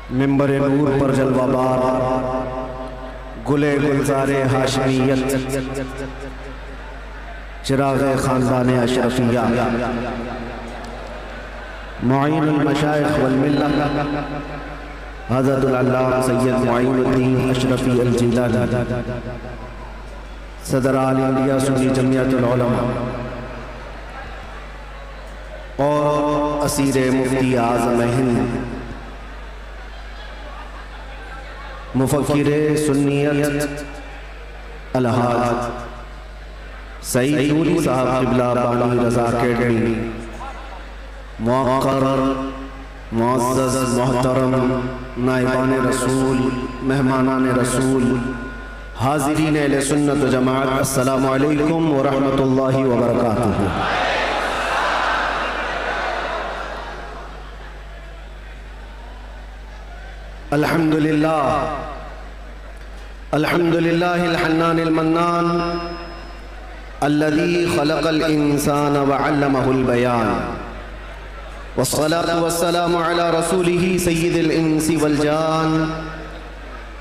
मिंबर नूर पर जलवाबार गुले गुलजारे हाशमियत चिराग ख़ानदान अशरफिया मुईनुल मशाइख वल मिल्लत हज़रतुल अल्लामा सय्यद मुईनुद्दीन अशरफी अल जिलानी सदर आल इंडिया सुन्नी जमियतुल उलमा और असीर मुफ्ती आज़म हिंद मुफक्किर सुन्नियत अलहाज सईद नूरी साहब क़िबला बानी रज़ा अकेडमी मुअक्कर मुअज़्ज़ज़ मोहतरम नाइबान रसूल मेहमानान रसूल हाज़िरीन अहले सुन्नत व जमाअत अस्सलामु अलैकुम व रहमतुल्लाहि व बरकातुहू। अल्हम्दुलिल्लाह अल्हम्दुलिल्लाहिल हन्नानिल मन्नान अल्लज़ी खलक़ल इंसान व अल्लमहुल बयान वस्सलातु वस्सलामु अला रसूलिही सय्यिदिल इंसी वल जान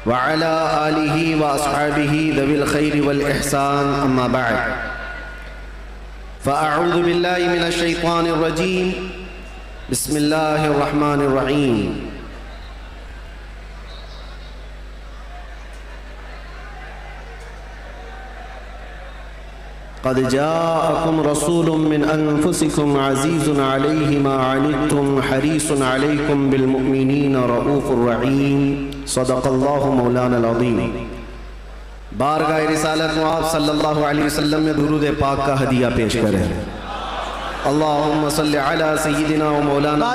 व अला आलिही व अस्हाबिही दविल खैरि वल इहसान अम्मा बअद फ़अऊज़ु बिल्लाहि मिनश शैतानिर रजीम बिस्मिल्लाहिर रहमानिर रहीम। क़द जाअकुम रसूलुम मिन अनफुसिकुम अज़ीज़ुन अलैहि मा अनित्तुम हरीसुन अलैकुम बिल मुमिनीना रऊफ़ुर रहीम। सदक़ल्लाहु मौलाना अज़ीम। बारगाह रिसालत में आप सल्लल्लाहु अलैहि वसल्लम में दुरूद पाक का हदिया पेश करें। अल्लाहुम्मा सल्लि अला सय्यिदिना व मौलाना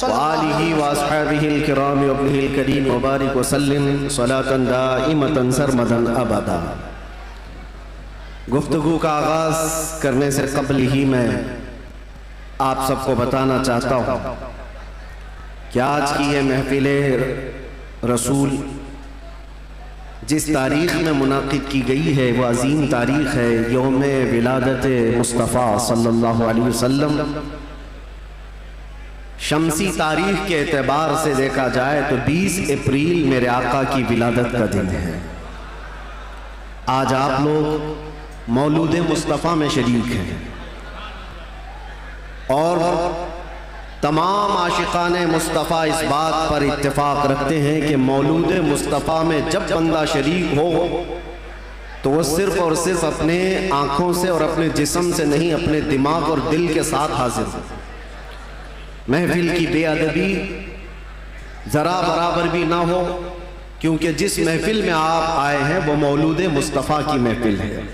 आलिही व अस्हाबिहिल किराम व अब्दिहिल करीम व बारिक व सल्लिम सलातन दाइमतन सरमदन अबदा। गुफ्तगू का आगाज़ करने से कबल ही मैं आप सबको बताना चाहता हूँ कि आज की ये महफिल रसूल जिस तारीख़ में मुनाक़िद की गई है वह अज़ीम तारीख़ है, यौम विलादत मुस्तफ़ा सल्लल्लाहु अलैहि वसल्लम। शमसी तारीख़ के एतबार से देखा जाए तो 20 अप्रैल मेरे आका की विलादत का दिन है। आज आप लोग मौलूद मुस्तफ़ा में शरीक हैं और तमाम आशिकाने मुस्तफ़ा इस बात पर इत्तेफाक रखते हैं कि मौलूद मुस्तफ़ा में जब बंदा शरीक हो तो वह सिर्फ़ और सिर्फ अपने आँखों से और अपने जिस्म से नहीं, अपने दिमाग और दिल के साथ हाजिर हो। महफिल की बेअदबी ज़रा बराबर भी ना हो, क्योंकि जिस महफिल में आप आए हैं वो मौलूद मुस्तफ़ा की महफिल है।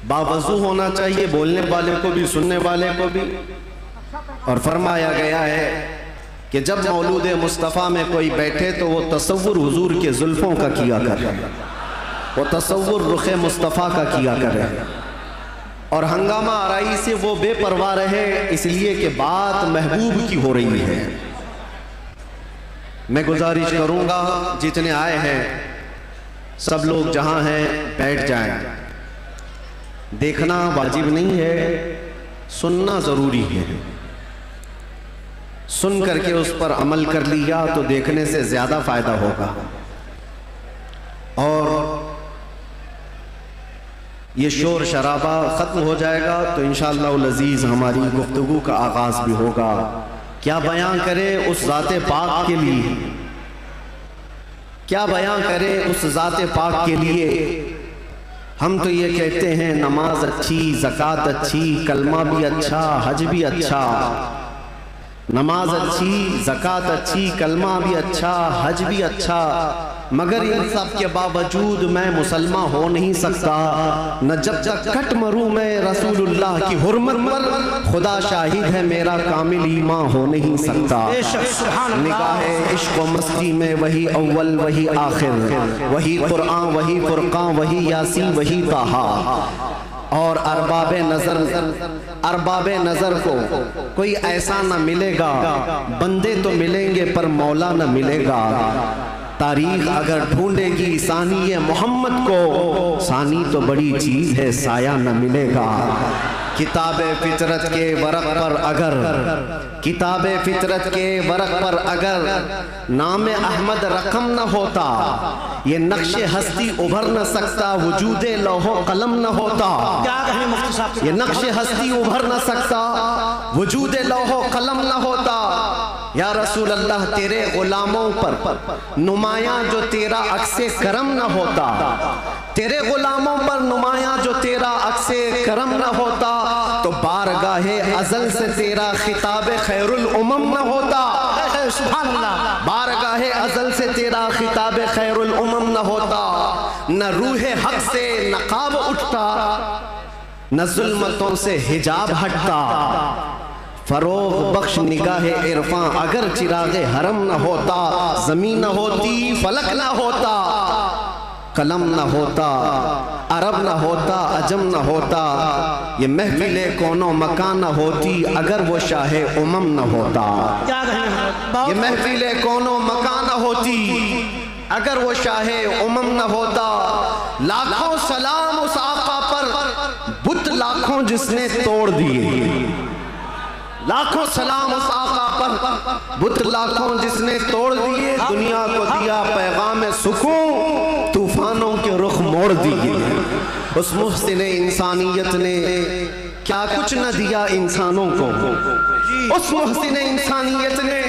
बावज़ू होना चाहिए, बोलने वाले को भी सुनने वाले को भी। और फरमाया गया है कि जब मौलूद मुस्तफ़ा में कोई बैठे तो वो तसव्वुर हुजूर के जुल्फ़ों का किया करे, वो तसव्वुर रुख़ मुस्तफ़ा का किया करे और हंगामा आराई से वो बेपरवाह रहे, इसलिए कि बात महबूब की हो रही है। मैं गुजारिश करूँगा जितने आए हैं सब लोग जहाँ हैं बैठ जाएं। देखना वाजिब नहीं है, सुनना ज़रूरी है। सुन करके उस पर अमल कर लिया तो देखने से ज़्यादा फ़ायदा होगा। और ये शोर शराबा ख़त्म हो जाएगा तो इंशाअल्लाह अज़ीज़ हमारी गुफ्तगू का आगाज़ भी होगा। क्या बयां करें उस ज़ाते पाक के लिए, क्या बयां करें उस ज़ाते पाक के लिए। हम तो ये कहते हैं नमाज अच्छी, ज़कात अच्छी, कलमा भी अच्छा, हज भी अच्छा। नमाज अच्छी, ज़कात अच्छी, कलमा भी अच्छा, हज भी अच्छा, मगर इन सब के बावजूद मैं मुसलमान हो नहीं सकता। न जब तक कट मरूं मैं रसूलुल्लाह की हुर्मत पर, खुदा शाहिद है मेरा कामिल ईमान हो नहीं सकता। निगाहे इश्क़ व मस्ती में वही अव्वल वही आखिर, वही कुरान वही फुरक़ान वही यासीन वही ताहा। और अरबाबे नज़र को कोई ऐसा न मिलेगा, बंदे तो मिलेंगे पर मौला न मिलेगा। तारीख अगर ढूंढेगी सानी मोहम्मद को, सानी तो बड़ी चीज है साया न मिलेगा। किताब फितरत के वरक पर अगर, किताब फितरत के वरक पर अगर नाम अहमद रकम न होता, ये नक्शे हस्ती उभर न सकता, वजूदे लौहो कलम न होता। ये नक्शे हस्ती उभर न सकता, वजूदे लौहो कलम न होता। या रसूल अल्लाह, तेरे गुलामों पर नुमाया जो तेरा अक्से करम न होता, तेरे गुलामों पर नुमाया जो तेरा अक्से करम न होता, तो बारगाहे अज़ल से तेरा खिताब खैरुल उमम न होता। सुभान अल्लाह। बारगाहे अज़ल से तेरा खिताब खैरुल उमम न होता। न रूहे हक से नकाब उठता, न जुल्मतों से हिजाब हटता। फरोग बख्श निगाहे इरफां अगर चिरागे हरम न होता, जमीन न होती, फलक न होता, कलम न होता, अरब न होता, अजम न होता, ये महफिले कोनो मकान न होती अगर वो शाहे उमम न होता। ये महफिले कोनो मकान न होती अगर वो शाहे उमम न होता। लाखों सलाम उस आका पर, बुत लाखों जिसने तोड़ दिए। लाखों सलाम उस आका पर, बुत लाखों जिसने तोड़ दिए। दुनिया को दिया पैगाम सुकून, तूफानों के रुख मोड़ दिए। उस मुहसिन इंसानियत ने क्या कुछ न दिया इंसानों को। उस मुहसिन इंसानियत ने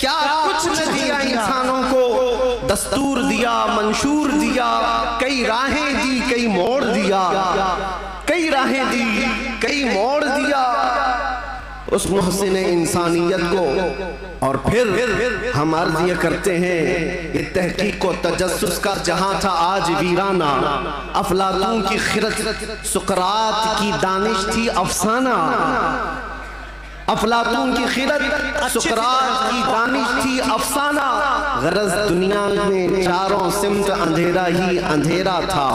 क्या कुछ न दिया इंसानों को। दस्तूर दिया, मंशूर दिया, कई राहें दी, कई मोड़ दिया, कई राहें दी, कई मोड़ दिया उस मुहसिन इंसानियत को। और फिर हम अर्ज ये करते हैं, ये तहकीक व तजस्सुस का जहां था आज वीराना। अफलातून की खिरत, सुकरात की दानिश थी अफसाना। अफलातून की खिरत, सुकरात की दानिश थी अफसाना। गरज दुनिया में चारों सिमत अंधेरा ही अंधेरा था।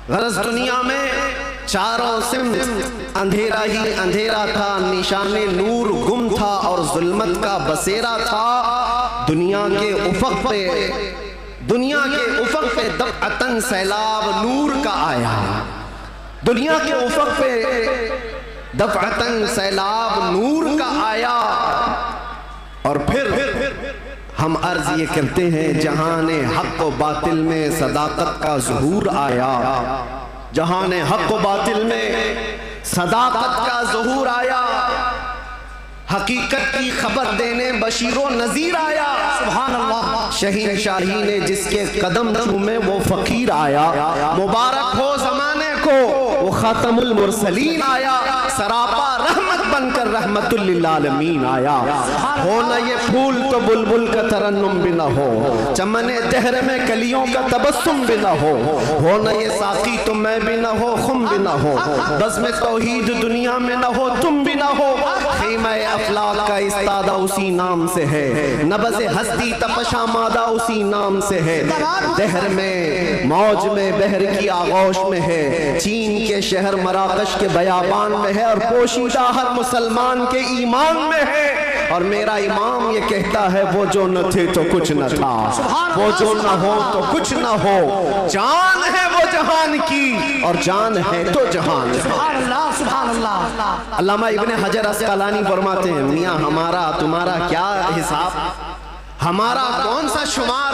गरज दुनिया में चारों सिमत अंधेरा ही अंधेरा था। निशाने नूर गुम था और जुल्मत का बसेरा था। दुनिया के उफक पे, दुनिया के उफक पे दफ़अतन सैलाब नूर का आया। दुनिया के उफक पे दफ़अतन सैलाब नूर का आया। और फिर हम अर्ज ये करते हैं, जहाने हक व बातिल में सदाकत का ज़हूर आया। जहाने हक व बातिल में सदाकत का ज़हूर आया। हकीकत की खबर देने बशीरो नज़ीर आया। सुभान अल्लाह। शहीन शाही ने जिसके कदम चूमे वो फ़कीर आया। मुबारक हो ज़माने को वो खातमुल मुरसलीन आया। सरापा रहमत बनकर रहमतुल लिल आलमीन आया। हो न ये फूल तो बुलबुल का तरन्नुम भी न हो, चमने दहर में कलियों का तबस्सुम भी न हो न ये साकी तो मैं भी न हो, खुम भी न हो, बज़्म तौहीद दुनिया में न हो, तुम भी न हो। ख़ीमा अफलाक का इस्तादा उसी नाम से है, नबज़ हस्ती तपशा मादा उसी नाम से है। दहर में मौज में बहर की आगोश में है, चीन के शहर मराकश के बयाबान में है, और पोशीदा हर मुसलमान के ईमान में है। और मेरा इमाम ये कहता है, वो जो न थे तो कुछ न था, वो जो न हो तो कुछ न हो। जान है वो जहान की और जान है तो जहान। अल्लामा इब्ने हजर अस्क़लानी फरमाते हैं, मियाँ हमारा तुम्हारा क्या हिसाब, हमारा कौन सा शुमार।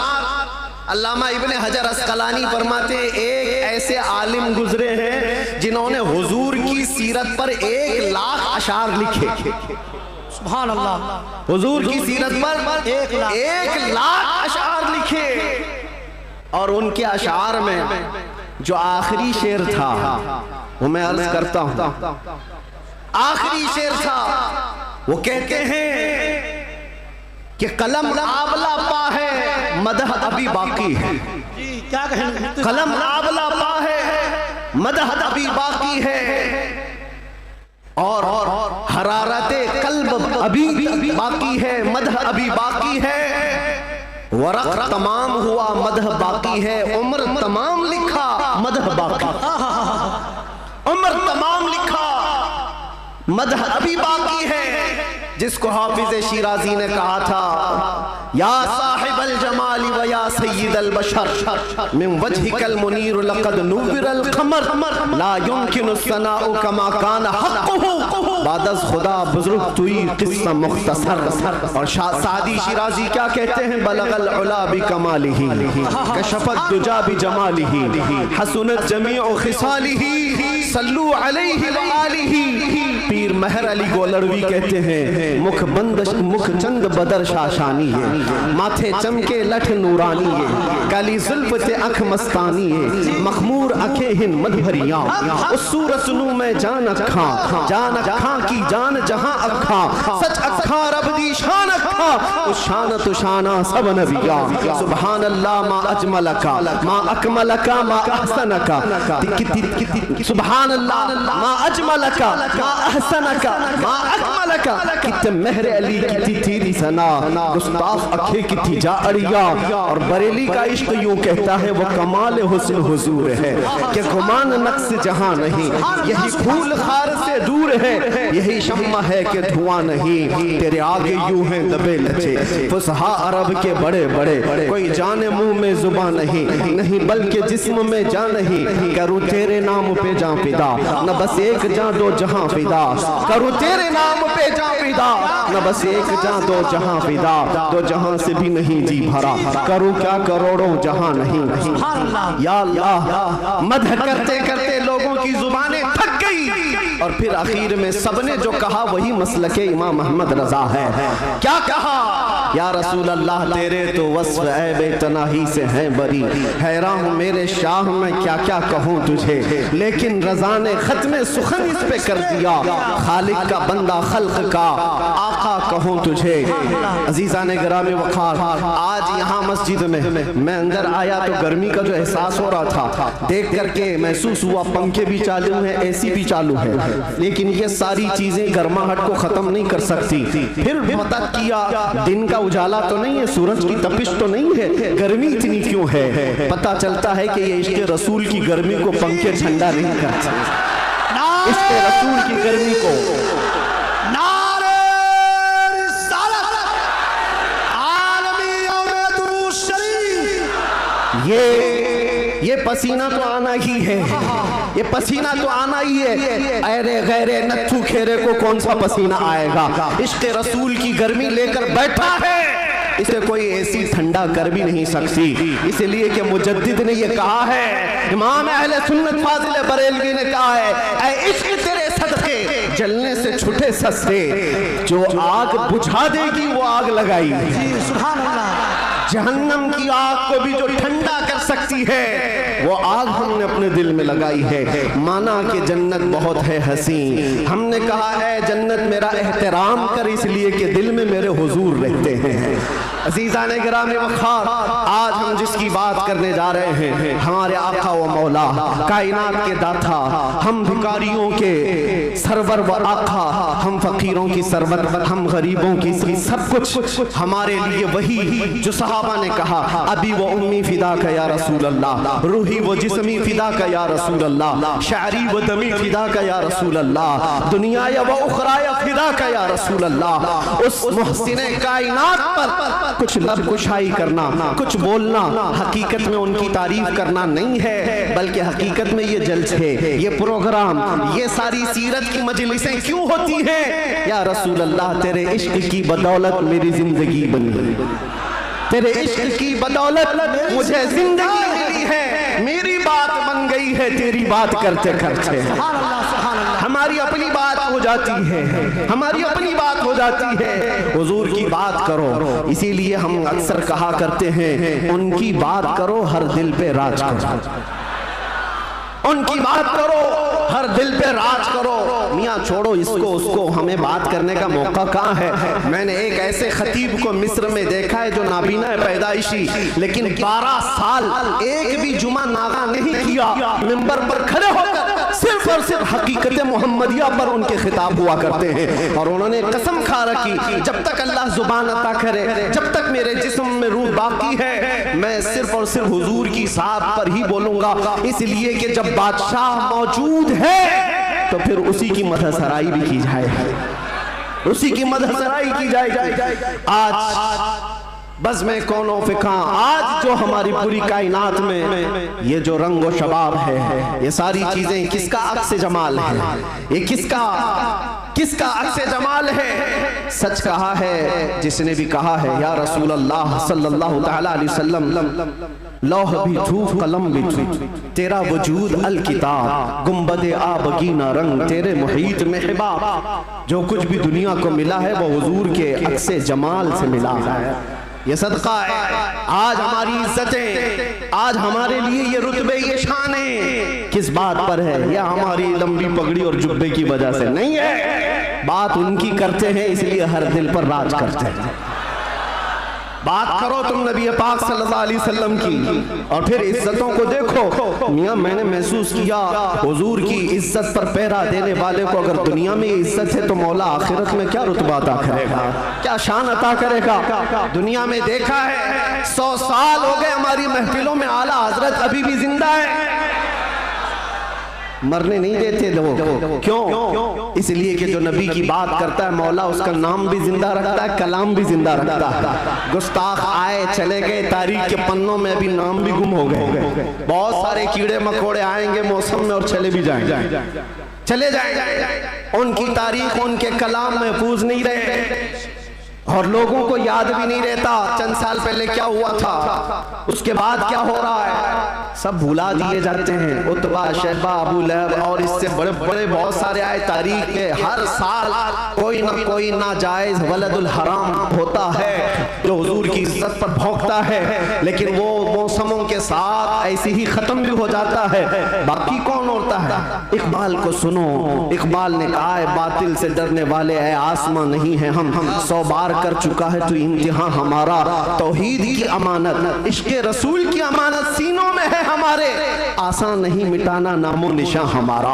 अल्लामा इब्ने हजर अस्क़लानी फरमाते हैं, एक ऐसे आलिम गुजरे हैं जिन्होंने हुजूर की सीरत पर 1 लाख अशार लिखे। सुभान अल्लाह। हुजूर की सीरत पर 1 लाख अशार लिखे। और उनके अशार में जो आखिरी शेर था वो मैं अर्ज करता हूं। आखिरी शेर था, वो कहते हैं कि कलम आबला पा है, मदह अभी बाकी है। क्या कहें? कलम आबला पा है, मदह अभी बाकी है, और हरारते कल्ब अभी बाकी है, मदह अभी बाकी है। वरक तमाम हुआ, मदह बाकी है। उम्र तमाम लिखा, मदह बाकी। उम्र तमाम लिखा, मदह अभी बाकी है। जिसको हाफिज शिराजी ने कहा था, या साहिबल जमाली व या सय्यिदल बशर मिन वजहिकल मुनीर लक़द नूबिरल क़मर ला युमकिनु सनाउ कमा कान हक़्क़ुहु बादस खुदा बुजुर्ग तुई किस्सा मुख्तसर। और सादी शिराजी क्या कहते हैं, बलगल उला बि कमालिही कशफत दुजा बि जमालिही हसनत जमीउ खिसालिही सल्लू अलैहि व आलिही। पीर महर अली गोलड़वी कहते हैं, मुख बंद मुख चंद बदर शाशानी है, माथे चमके लठ नूरानी है, काली जुल्फ ते अख मस्तानी है, मखमूर अखे हिन मद भरिया, उस सूरत नू में जान अखा की जान जहां अखा, सच अखा रब दी शान अखा, उस शान तो शाना सब नबिया। सुभान अल्लाह मा अजमलका मा अकमलका मा अहसनका, सुभान अल्लाह मा अजमलका मा अहसनका मा अकमलका। कितने महर अली की तेरी सना, गुस्ताख अखे की थी जा अड़िया। और बरेली का इश्क यूं कहता है, वो कमाल हुस्न हुजूर है कि गुमान नक्स जहां नहीं, यही फूल खार से दूर है, यही शम्मा है कि धुआं नहीं, तेरे आगे यूं है दबे लचे फुसहा अरब के बड़े बड़े, कोई जाने मुंह में जुबान नहीं बल्कि जिस्म में जान नहीं, करूं तेरे नाम पे जान फिदा, न बस एक जान दो जहां फिदा, करूं तेरे नाम पे जान फिदा, न बस एक जान दो जहां फिदा, दो जहां से भी नहीं जी भरा, करूं क्या करोड़ों जहां नहीं। या अल्लाह, मदह करते करते लोगों की जुबानें थक गई और फिर आखिर में सबने जो कहा वही मसलके इमाम अहमद रजा है। क्या कहा, या रसूल अल्लाह तेरे तो वस्फ ऐब तनाही से हैं बरी, हैरान हूँ मेरे शाह मैं क्या क्या कहूँ तुझे, लेकिन रजा ने खत्म सुखन इस पे कर दिया, खालिक का बंदा खल्क का आका कहूँ तुझे। अजीज़ान गिरामी वक़ार, आज यहाँ मस्जिद में मैं अंदर आया तो गर्मी का जो एहसास हो रहा था देख करके महसूस हुआ, पंखे भी चालू हैं, एसी भी चालू है, लेकिन ये सारी चीजें गर्माहट को खत्म नहीं कर सकती। फिर पता किया दिन का उजाला तो नहीं है, सूरज की तपिश तो नहीं है, गर्मी इतनी क्यों है। पता चलता है कि ये इश्क़ रसूल की गर्मी को पंखे ठंडा नहीं करते, इश्क़ रसूल की गर्मी को। ये पसीना तो आना ही है, ये पसीना तो आना ही है। अरे गैरे नत्थू खेरे को कौन सा पसीना आएगा, इश्क़ रसूल की गर्मी लेकर बैठा है, इसे कोई ऐसी ठंडा कर भी नहीं सकती। इसलिए कि मुजद्दिद ने ये कहा है, इमाम अहले सुन्नत फाजिल बरेलवी ने कहा है, ऐ इश्क़ तेरे सदक़े जलने से छुटे सस्ते, जो आग बुझा देगी वो आग लगाई। सुभान अल्लाह, जहन्नम की आग को भी जो ठंडा कर सकती है वो आग हमने अपने दिल में लगाई है। माना कि जन्नत बहुत है हसीन, हमने कहा है जन्नत मेरा एहतराम कर, इसलिए कि दिल में मेरे हुजूर रहते हैं। अज़ीज़ान गिरामी वक़ार, आज हम जिसकी बात करने जा रहे हैं, हमारे आका व मौला कायनात के दाता, हम भिखारियों के सरवर व आका, हम फकीरों की सरवत, हम गरीबों की सब कुछ हमारे लिए वही जो सहाबा ने कहा, अभी वो उम्मी फिदा का या रसूल अल्लाह, रूही वो जिस्मी फिदा का या रसूल अल्लाह, शारी वो दमी फिदा का या रसूल अल्लाह, दुनिया या वो उखरा या फिदा का या रसूल अल्लाह। उस मुहसिने कायनात पर कुछ लब कुशाई करना, कुछ बोलना, हकीकत में उनकी तारीफ करना नहीं है, बल्कि हकीकत में ये जलसे, ये प्रोग्राम, ये सारी सीरत की मजलिसें क्यों होती हैं? या रसूल अल्लाह तेरे इश्क की बदौलत मेरी जिंदगी बनी, तेरे इश्क की बदौलत मुझे जिंदगी मिली है, मेरी बात बन गई है तेरी बात करते करते। हमारी अपनी बात हो जाती है, हमारी अपनी बात हो जाती है, हुजूर की बात करो। इसीलिए हम अक्सर कहा करते हैं, उनकी बात करो हर दिल पे राज करो, उनकी बात करो हर दिल पे राज करो। मियाँ छोड़ो इसको उसको, हमें बात करने का मौका कहाँ है। मैंने एक ऐसे खतीब को मिस्र में देखा है जो नाबीना है पैदाइशी, लेकिन 12 साल एक भी जुमा नागा नहीं किया, मिंबर पर खड़े होकर सिर्फ और सिर्फ हकीकत मोहम्मदिया पर उनके खिताब हुआ करते हैं। और उन्होंने कसम खा रखी, जब तक अल्लाह जुबान अता करे, जब तक मेरे जिस्म में रूह बाकी है, मैं सिर्फ और सिर्फ हुजूर की साथ पर ही बोलूंगा। इसलिए कि जब बादशाह मौजूद है तो फिर उसी की मदहसराई भी की जाए। उसी की मदद सराई की जाएगी। आज बस में कौनो फिका, आज जो हमारी पूरी कायनात में ये जो रंगो शबाब है, ये सारी चीजें किसका अक्स जमाल है? ये किसका अक्स जमाल है? सच कहा है जिसने भी कहा है, या रसूल अल्लाह सल्लल्लाहु तआला अलैहि वसल्लम, लौह भी झूठ कलम भी झूठ, तेरा वजूद अल किताब, गुंबद आबगीना रंग, तेरे मुहीत में हिबाब। जो कुछ भी दुनिया को मिला है वो हुजूर के अक्स जमाल से मिला है। ये सदका है। आज हमारी इज्जतें, आज हमारे लिए ये रुतबे, ये शानें किस बात पर है? या हमारी लंबी पगड़ी और जुब्बे की वजह से नहीं है। बात उनकी करते हैं इसलिए हर दिल पर राज करते हैं। बात करो तुम नबी पाक सल्लल्लाहु अलैहि वसल्लम की, और फिर इज्जतों को देखो। मियां मैंने महसूस किया हुजूर की इज्जत पर पहरा देने वाले को अगर दुनिया में इज्जत है तो मौला आखिरत में क्या रुतबा अता करेगा, क्या शान अता करेगा। दुनिया में देखा है 100 साल हो गए हमारी महफिलों में आला हजरत अभी भी जिंदा है। मरने नहीं देते लोग, क्यों? इसलिए कि जो नबी की बात करता है मौला उसका नाम भी जिंदा रखता है, कलाम भी जिंदा रखता है। गुस्ताख आए चले गए, तारीख के पन्नों में अभी नाम भी गुम हो गए। बहुत सारे कीड़े मकोड़े आएंगे मौसम में और चले भी जाएंगे, चले जाएंगे। उनकी तारीख, उनके कलाम महफूज नहीं रहे और लोगों को याद भी नहीं रहता चंद साल पहले क्या हुआ था, उसके बाद क्या हो रहा है, सब भुला दिए जाते हैं। उतबा, शैबा, अबू लहब और इससे बड़े बड़े बहुत सारे आए तारीख के। हर साल कोई ना कोई नाजायज वलदुल हराम होता है जो हुजूर की इज्जत पर भौंकता है, लेकिन वो मौसमों के साथ ऐसे ही खत्म भी हो जाता है। बाकी कौन होता है? इकबाल को सुनो, इकबाल ने कहा है बातिल से डरने वाले है आसमां नहीं है हम 100 बार कर चुका है तो इम्तिहान हमारा। तौहीद की अमानत, इश्क़े रसूल की अमानत सीनों में है हमारे, आसान नहीं मिटाना नामो निशान हमारा।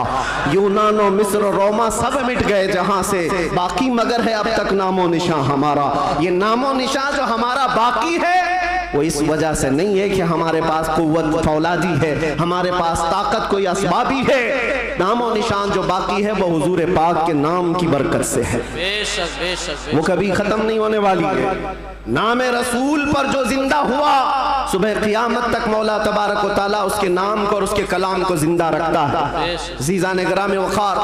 यूनान, मिस्र, रोमा सब मिट गए जहां से, बाकी मगर है अब तक नामो निशान हमारा। ये नामो निशान जो हमारा बाकी है वो इस वजह से नहीं है कि हमारे पास कुव्वत फौलादी है, हमारे पास ताकत कोई असबाबी है। नामो निशान जो बाकी है वो हुजूर पाक के नाम की बरकत से है, वो कभी खत्म नहीं होने वाली है। नाम रसूल पर जो जिंदा हुआ सुबह क़ियामत तक मौला तबारक व तआला उसके नाम को और उसके कलाम को जिंदा रखता है। ज़ीज़ान गिराम वक़ार,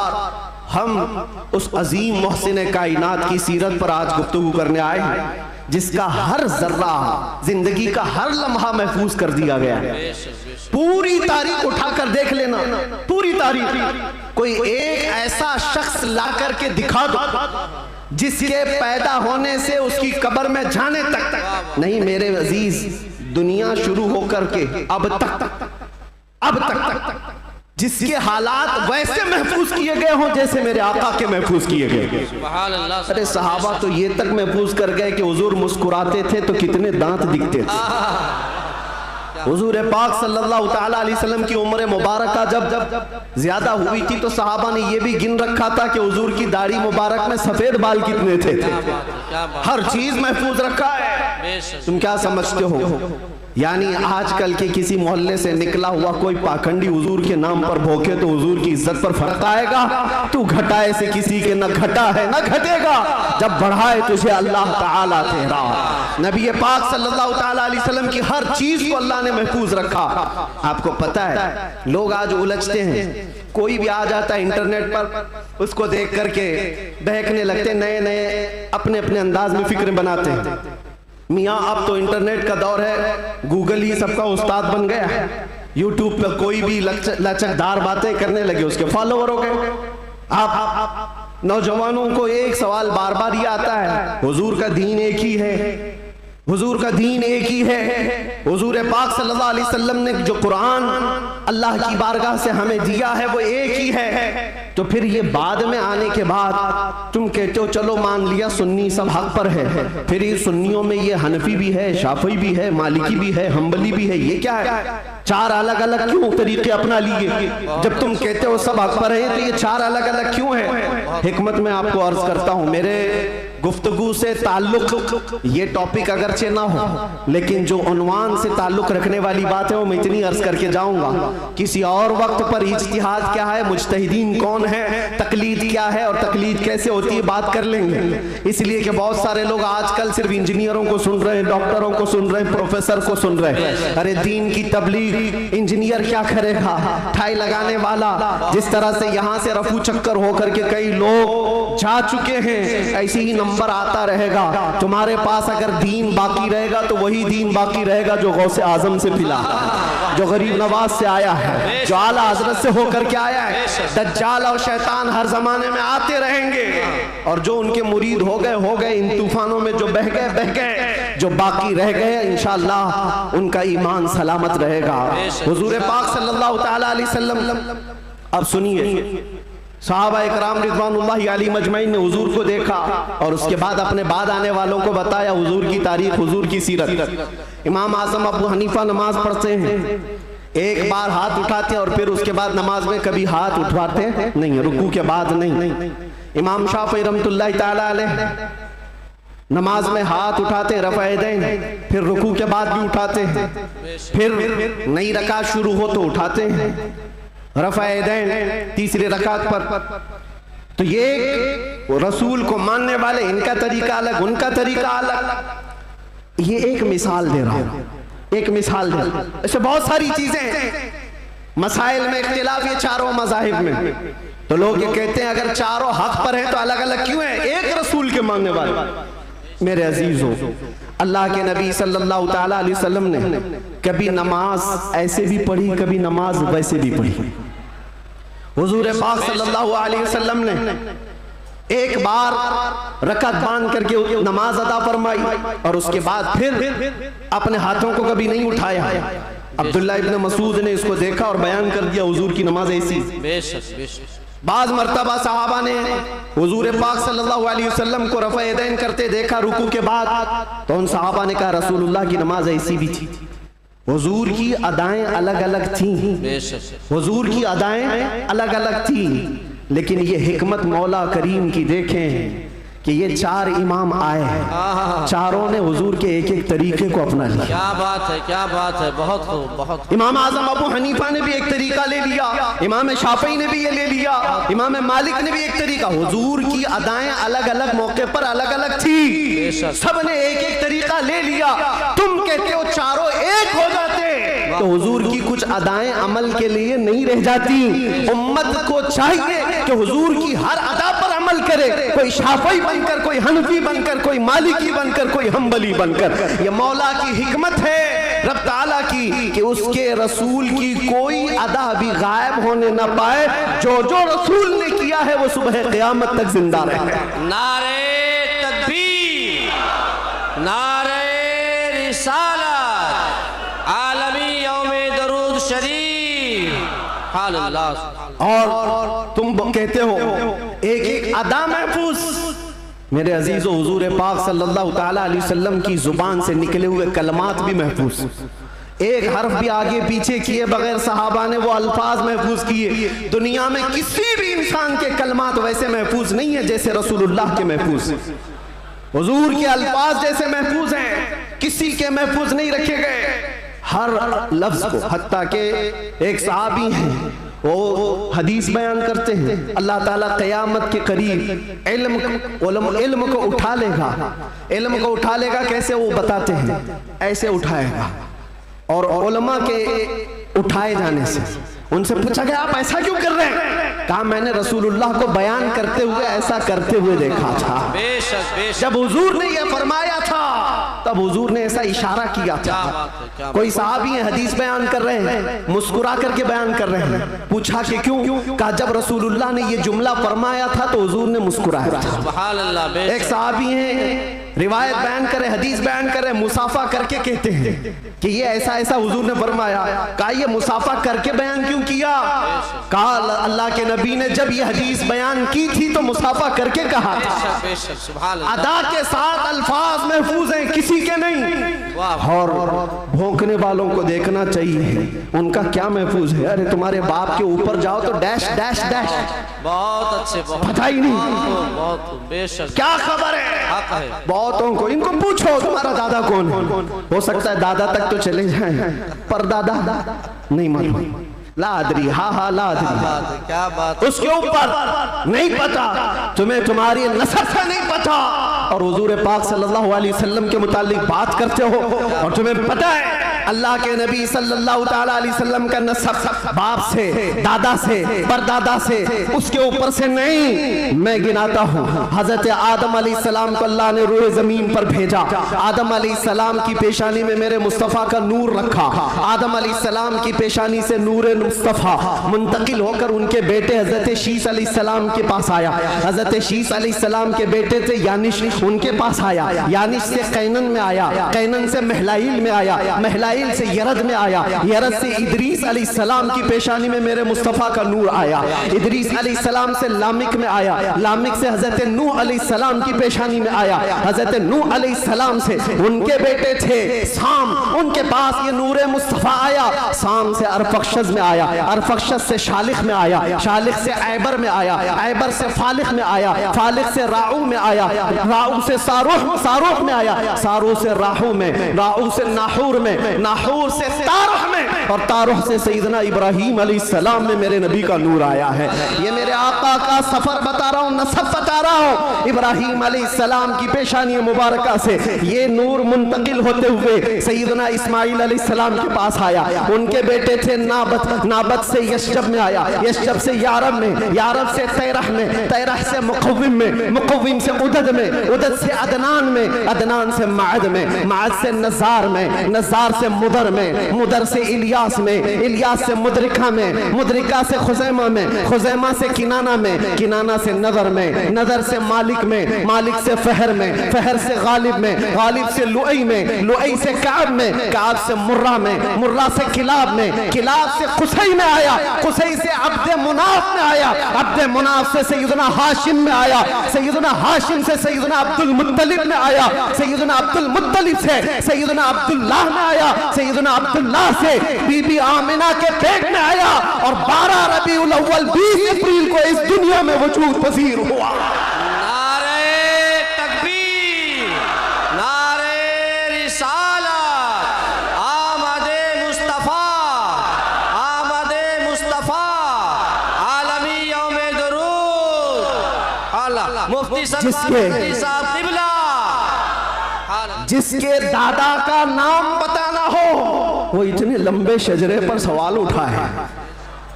हम उस अजीम मोहसिन कायनात की सीरत पर आज गुफ्तगू करने आए हैं जिसका हर जर्रा, जिंदगी का हर लम्हा महफूज कर दिया गया है। पूरी तारीख उठाकर देख लेना, पूरी तारीख। कोई एक ऐसा शख्स ला करके दिखा दो जिसके पैदा होने से उसकी कब्र में जाने तक नहीं मेरे अजीज, दुनिया शुरू होकर के अब तक जिसके हालात वैसे महफूज किए गए हों जैसे मेरे आका के महफूज किए गए। अरे सहाबा तो ये तक महफूज कर गए कि हुजूर मुस्कुराते थे तो कितने दांत दिखते थे। हुजूर पाक सल्लल्लाहु तआला अलैहि वसल्लम की उम्र मुबारका जब ज्यादा हुई थी तो सहाबा ने ये भी गिन रखा था कि हुजूर की दाढ़ी मुबारक में सफेद बाल कितने थे। हर चीज महफूज रखा है। तुम क्या समझते हो? यानी आजकल के किसी मोहल्ले से निकला हुआ कोई पाखंडी हुजूर के नाम पर भोंके तो हुजूर की इज्जत पर फर्क आएगा? तू घटाए से किसी के न घटा है न घटेगा, जब बढ़ाए तुझे अल्लाह ताला तेरा। नबी पाक सल्लल्लाहु ताला अलैहि वसल्लम की हर चीज को अल्लाह ने महफूज रखा। आपको पता है लोग आज उलझते हैं, कोई भी आ जाता है इंटरनेट पर उसको देख करके बहकने लगते, नए नए अपने अपने अंदाज में फिक्र बनाते हैं। मियाँ अब तो इंटरनेट का दौर है, गूगल ही सबका उस्ताद बन गया है। यूट्यूब पे कोई भी लचकदार बातें करने लगे उसके फॉलोवर हो गए। आप नौजवानों को एक सवाल बार बार ये आता है, हुजूर का दीन एक ही है, हुजूर का दीन एक ही है। हुजूर पाक सल्लल्लाहु अलैहि वसल्लम ने जो कुरान अल्लाह की बारगाह से हमें दिया है वो एक ही है। तो फिर ये बाद में आने के बाद तुम कहते हो चलो मान लिया सुन्नी सब हक पर है, फिर ये सुन्नियों में ये हनफी भी है, शाफी भी है, मालिकी भी है, हम्बली भी है, ये क्या है? चार अलग अलग क्यों तरीके अपना लिए? जब तुम कहते हो सब हक पर है तो ये चार अलग अलग क्यों है? हिकमत में आपको अर्ज करता हूं, मेरे गुफ्तगू से ताल्लुक, ये टॉपिक अगरचे ना हो लेकिन जो उन्वान से ताल्लुक रखने वाली बात है वो मैं इतनी अर्ज करके जाऊंगा। किसी और वक्त पर इज्तिहाद क्या है, मुज्तहिदीन कौन है, तकलीद क्या है और तकलीद कैसे होती है बात कर लेंगे। इसलिए कि बहुत सारे लोग आजकल सिर्फ इंजीनियरों को सुन रहे हैं, डॉक्टरों को सुन रहे हैं, प्रोफेसर को सुन रहे हैं। अरे दीन की तबलीग इंजीनियर क्या करेगा, ठाई लगाने वाला। जिस तरह से यहाँ से रफू चक्कर होकर के कई लोग जा चुके हैं, ऐसे ही नंबर आता रहेगा। तुम्हारे पास अगर दीन बाकी रहेगा तो वही दीन बाकी रहेगा जो गौसे आजम से मिला, जो गरीब नवाज से आया है, जो आला हजरत से होकर के आया है। दज्जाल और शैतान हर जमाने में आते रहेंगे और जो उनके मुरीद हो गए इन तूफानों में, जो बह गए, जो बाकी रह गए इंशाअल्लाह उनका ईमान सलामत रहेगा। हुजूर पाक सल्लल्लाहु तआला अलैहि वसल्लम, अब सुनिए, सहाबा इकराम रिज़वानुल्लाहि अलैहिम अजमईन ने हुजूर को देखा और उसके बाद अपने बाद आने वालों को बताया हुजूर की तारीख, हुजूर की सीरत। इमाम आज़म अबू हनीफा नमाज पढ़ते हैं, एक बार हाथ उठाते हैं और फिर उसके बाद नमाज में कभी हाथ उठवाते नहीं, रुकू के बाद नहीं। इमाम शाफ़ी रहमतुल्लाहि तआला अलैह नमाज में हाथ उठाते रफ़अदैन, फिर रुकू के बाद भी उठाते हैं, फिर नई रकात शुरू हो तो उठाते हैं रफ़अदैन तीसरी रकात पर। तो ये रसूल को मानने वाले, इनका तरीका अलग, उनका तरीका अलग। ये एक मिसाल दे रहा हूं, एक मिसाल दे रहा हूं। ऐसे बहुत सारी चीजें, मसाइल में इख्तिलाफ ये चारों मज़ाहिब में। तो लोग ये कहते हैं अगर चारों हक पर हैं तो अलग अलग क्यों हैं, एक रसूल के मानने वाले। मेरे अजीजों, अल्लाह के नबी सल्लल्लाहु तआला अलैहि वसल्लम ने कभी नमाज ऐसे भी पढ़ी, कभी नमाज वैसे भी पढ़ी। हुजूर पाक सल्लल्लाहु अलैहि वसल्लम ने एक बार रकात बांध करके नमाज अदा फरमाई और उसके बाद फिर अपने हाथों को कभी नहीं उठाया। अब्दुल्ला इब्न मसूद ने इसको देखा और बयान कर दिया हुजूर की नमाज ऐसी। बाज मर्तबा सहाबा ने हुजूर पाक सल्लल्लाहु अलैहि वसल्लम को रफ़अदैन करते देखा रुकू के बाद, तो उन सहाबा ने कहा रसूलुल्लाह की नमाज ऐसी भी थी। हुजूर की अदाएं अलग अलग थी, हुजूर की अदाएं अलग अलग थी, लेकिन ये हिकमत मौला करीम की देखें कि ये चार इमाम आए हैं, चारों ने हुजूर के एक एक तरीके को अपना लिया। क्या बात है, क्या बात है, बहुत खूब, बहुत। इमाम आजम अबू हनीफा ने भी एक तरीका ले लिया, इमाम शाफई ने भी ये ले लिया, इमाम मालिक ने भी एक तरीका। हुजूर की अदाएं अलग अलग मौके पर अलग अलग थी, सब ने एक एक तरीका ले लिया। तुम कहते हो चारों एक हो जाते, तो हुजूर की कुछ अदाएं अमल के लिए नहीं रह जाती। उम्मत को चाहिए कि हुजूर की हर अदा पर अमल करे, कोई शाफई बनकर, कोई हनफी बनकर, कोई मालिकी बनकर, कोई हम्बली बनकर। ये मौला की हिकमत है रब ताला की कि उसके रसूल की कोई अदा भी गायब होने न पाए। जो जो रसूल ने किया है वो सुबह क़यामत तक जिंदा रहे। नारे तकबीर, नारे रिसालत, आलमी यौमे दरूद शरीफ। और तुम कहते हो एक एक अदा महफूज। मेरे अजीजों, हुजूर पाक सल्लल्लाहु तआला अलैहि वसल्लम की जुबान से निकले हुए कलमात भी महफूज, एक हर्फ भी आगे पीछे किए बगैर सहाबा ने वो अल्फाज महफूज किए। दुनिया में किसी भी इंसान के कलमात वैसे महफूज नहीं है जैसे रसूलुल्लाह के महफूज। हुजूर के अल्फाज जैसे महफूज हैं, किसी के महफूज नहीं रखे गए हर लफ्ज को। हत्ता के एक सहाबी हैं, वो हदीस बयान करते हैं अल्लाह ताला क़यामत के करीब इल्म को उठा लेगा। इल्म को उठा लेगा कैसे, वो बताते हैं, ऐसे उठाएगा। और उलमा के उठाए जाने से उनसे पूछा गया आप ऐसा क्यों कर रहे हैं? कहा मैंने रसूलुल्लाह को बयान करते हुए ऐसा करते हुए देखा था। बेशक बेशक, जब हुजूर ने यह फरमाया था तब हुजूर ने ऐसा इशारा किया था। कोई साहबी है हदीस बयान कर रहे हैं, मुस्कुरा करके बयान कर रहे हैं। पूछा कि क्यों? कहा जब रसूलुल्लाह ने ये जुमला फरमाया था तो हुजूर ने मुस्कुराया था। सुभान अल्लाह। एक साहबी है रिवायत बयान करे, हदीस बयान करे, मुसाफा करके कहते हैं कि ये ऐसा ऐसा हुजूर ने फरमाया। कहा ये मुसाफा करके बयान क्यों किया? कहा अल्लाह के नबी ने जब ये हदीस बयान की थी तो मुसाफा करके कहा था। अदा के साथ अल्फाज महफूज हैं, किसी के नहीं। और भौंकने वालों को देखना चाहिए उनका क्या महफूज है। अरे तुम्हारे बाप के ऊपर जाओ तो डैश डैश डैश, बहुत अच्छे, पता ही नहीं बहुत बेशक, क्या खबर है। बहुतों को इनको पूछो तुम्हारा दादा कौन है, हो सकता है दादा तक तो चले जाएं पर दादा नहीं मालूम। लादरी, हाँ हाँ लादरी, क्या बात, उसके ऊपर नहीं पता, तुम्हें तुम्हारी नसब से नहीं पता और हुजूर पाक सल्लल्लाहु अलैहि वसल्लम के मुतालिक बात करते हो और तुम्हें पता है अल्लाह के नबी सल्लल्लाहु ताला अलैहि वसल्लम का नसब बाप से, दादा से, परदादा से, उसके ऊपर से नहीं। मैं गिनाता हूँ, हजरत आदम अलैहिस्सलाम को अल्लाह ने रूए जमीन पर भेजा। आदम अलैहिस्सलाम की पेशानी में मेरे मुस्तफ़ा का नूर रखा। आदम अलैहिस्सलाम की पेशानी से नूर मुस्तफ़ा मुंतकिल होकर उनके बेटे हजरत शीस अलैहिस्सलाम के पास आया। हजरत शीस अलैहिस्सलाम के बेटे थे यानिश, उनके पास आया। यानिश से कैनन में आया, कैनन से महलाइल में आया, महलाइल से यरद में आया, यरद से इदरीस अलैहिस्सलाम की पेशानी में मेरे मुस्तफ़ा का नूर आया। इदरीस अलैहिस्सलाम से लामिक में आया, लामिक से हजरत नूह अलैहिस्सलाम की पेशानी में आया। हजरत नूह अलैहिस्सलाम से उनके बेटे थे साम, उनके पास ये नूर मुस्तफ़ा आया। साम से अरफक्षज में आया, अरफक्षज से शालिख में आया, शालिख से ऐबर में आया, ऐबर से फालिख में आया, फालिख से राऊ में आया, राऊ से सारूह, सारूह में आया, सारूह से राहू में, राहू से नाहूर में, नाहूर से तारुह में और तारुह से सैयदना इब्राहीम अलैहिस्सलाम में मेरे नबी का नूर आया है। ये मेरे आका का सफर बता रहा हूँ, नसब बता रहा हूँ। इब्राहीम अलैहिस्सलाम की पेशानी मुबारका से ये नूर मुंतकिल होते हुए सैयदना इस्माइल अलैहिस्सलाम के पास आया। उनके बेटे थे नाबत, नाबत से यशजब में आया, यशजब से यारब में, यारब से तैरह में, तैरह से मुक़व्विम में, मुक़व्विम से उदद में, उदद से अदनान में, अदनान से माद में, माद से नज़ार में, नज़ार से मुदर में, मुदर से इलियास में, इलियास से मुदरिका में, मुदरिका से खुज़ैमा में, खुज़ैमा से किनाना में, किनाना से नदर में, नदर से मालिक में, मालिक से फहर में, फहर से गालिब में, गालिब से लुई में, लुई से काब में, काब से मुर्रा में, मुर्रा से किलाब में, किलाब से खुसई में आया, खुसई से अब्दे मुनाफ में आया, अब्दे मुनाफ से सैयदना हाशिम में आया, सैयदना हाशिम से सैयदना अब्दुल मुत्तलिब में आया, सैयदना अब्दुल मुत्तलिब से सैयदना अब्दुल्लाह में आया, सैयदना अब्दुल्लाह से बीबी आमिना के पेट में आया और 12 रबीउल अव्वल 20 अप्रैल को इस दुनिया में वजूद पजीर हुआ। नारे तकबीर, नारे रिसालत, आमदे मुस्तफा, आमदे मुस्तफा, आलमी यौमे दरूद, अल्लाह मुफ्ती साहब क़िबला, जिसके दादा का नाम बताना हो वो इतने लंबे शजरे पर सवाल उठा है,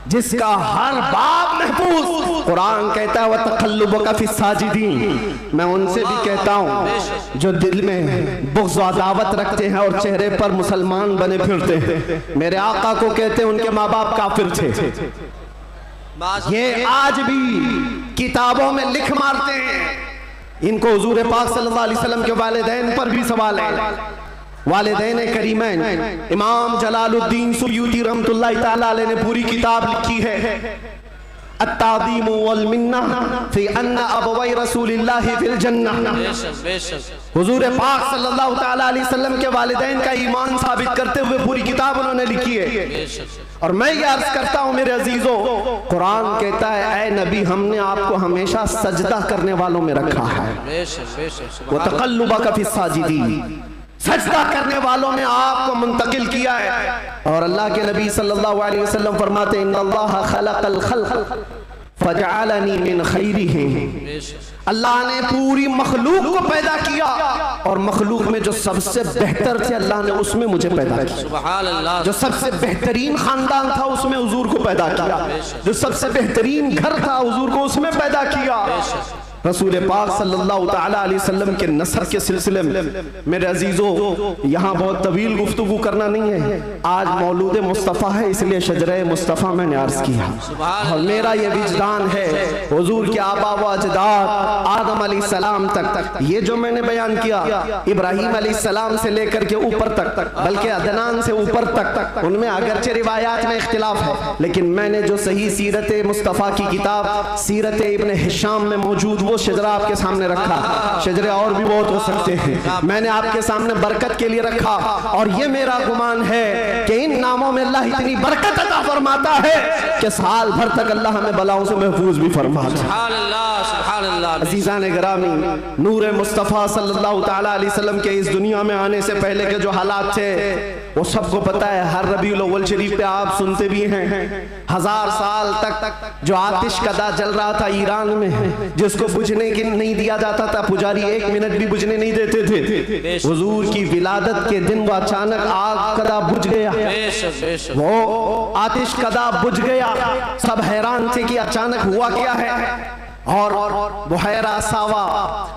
जिसका हर बाब महफूज। कुरान कहता है वह तक़ल्लुबका फ़ी साजिदीन। मैं उनसे भी कहता हूँ जो दिल में बुग़्ज़ व अदावत रखते हैं और चेहरे पर मुसलमान बने फिरते हैं। मेरे आका को कहते हैं उनके माँ बाप काफिर थे, ये आज भी किताबों में लिख मारते हैं। इनको हुजूर पाक सल्लल्लाहु अलैहि वसल्लम के वालिदैन पर भी सवाल है। वालिदैन करीमैन इमाम जलालुद्दीन सुयूती रहमतुल्लाहि ताला अलैह ने पूरी किताब लिखी है अत्तादीम वल मिन्ना फी अन्ना अबवै रसूलिल्लाहि फिल जन्नह। हुजूर पाक सल्लल्लाहु ताला अलैहि वसल्लम के वालिदैन का ईमान साबित करते हुए पूरी किताब उन्होंने लिखी है। और मैं ये अर्ज करता हूँ मेरे अजीजों, कुरान कहता है ऐ नबी हमने आपको हमेशा सजदा करने वालों में रखा है। वो तक़ल्लुबका फ़ी साजिदीन, सजदा करने वालों में आपको मुंतकिल किया है। और अल्लाह के नबी सल्लल्लाहु अलैहि वसल्लम फरमाते हैं इन्नल्लाह खलक़ल खल्क़ फजअलनी मिन खैरिहिम। अल्लाह ने पूरी मखलूक को पैदा किया और मखलूक में जो सबसे बेहतर थे अल्लाह ने उसमें मुझे पैदा किया। सुभान अल्लाह। जो सबसे बेहतरीन खानदान था उसमें हुजूर को पैदा किया, जो सबसे बेहतरीन घर था हुजूर को उसमें पैदा किया। रसूल पाक सल्लल्लाहु तआला अलैहि वसल्लम के नसब के सिलसिले में मेरे अजीजों यहाँ बहुत तवील गुफ्तगू करना नहीं है। आज मौलूद मुस्तफ़ा है, इसलिए शजरे मुस्तफ़ा मैंने अर्ज किया। और मेरा ये विजदान है हुजूर के आबा व अजदाद आदम अलैहिस्सलाम तक ये जो मैंने बयान किया, इब्राहीम अलैहिस्सलाम से लेकर के ऊपर तक, बल्कि अदनान से ऊपर तक, उनमें अगरचे रिवायात में इख्तिलाफ है, लेकिन मैंने जो सही सीरत मुस्तफ़ा की किताब सीरत इब्न हिशाम में मौजूद वो शजरा आपके सामने रखा। शजरे और भी बहुत हो सकते हैं, मैंने आपके सामने बरकत के लिए रखा। और ये मेरा गुमान है कि इन नामों में अल्लाह इतनी बरकत अता फरमाता है कि साल भर तक अल्लाह हमें बलाओं से महफूज भी फरमाता है। अज़ीज़ान गिरामी, नूर मुस्तफ़ा सल्लल्लाहु तआला अलैहि वसल्लम के इस दुनिया में आने से पहले के जो हालात थे वो सबको पता है। हर रबीउल अव्वल शरीफ पे आप सुनते भी हैं 1000 साल तक जो आतिश कदा जल रहा था ईरान में, जिसको बुझने की नहीं दिया जाता था, पुजारी 1 मिनट भी बुझने नहीं देते थे। हुजूर की विलादत के दिन वो अचानक आग कदा बुझ गया, वो आतिश कदा बुझ गया। सब हैरान थे कि अचानक हुआ क्या है। और बुहैरा सावा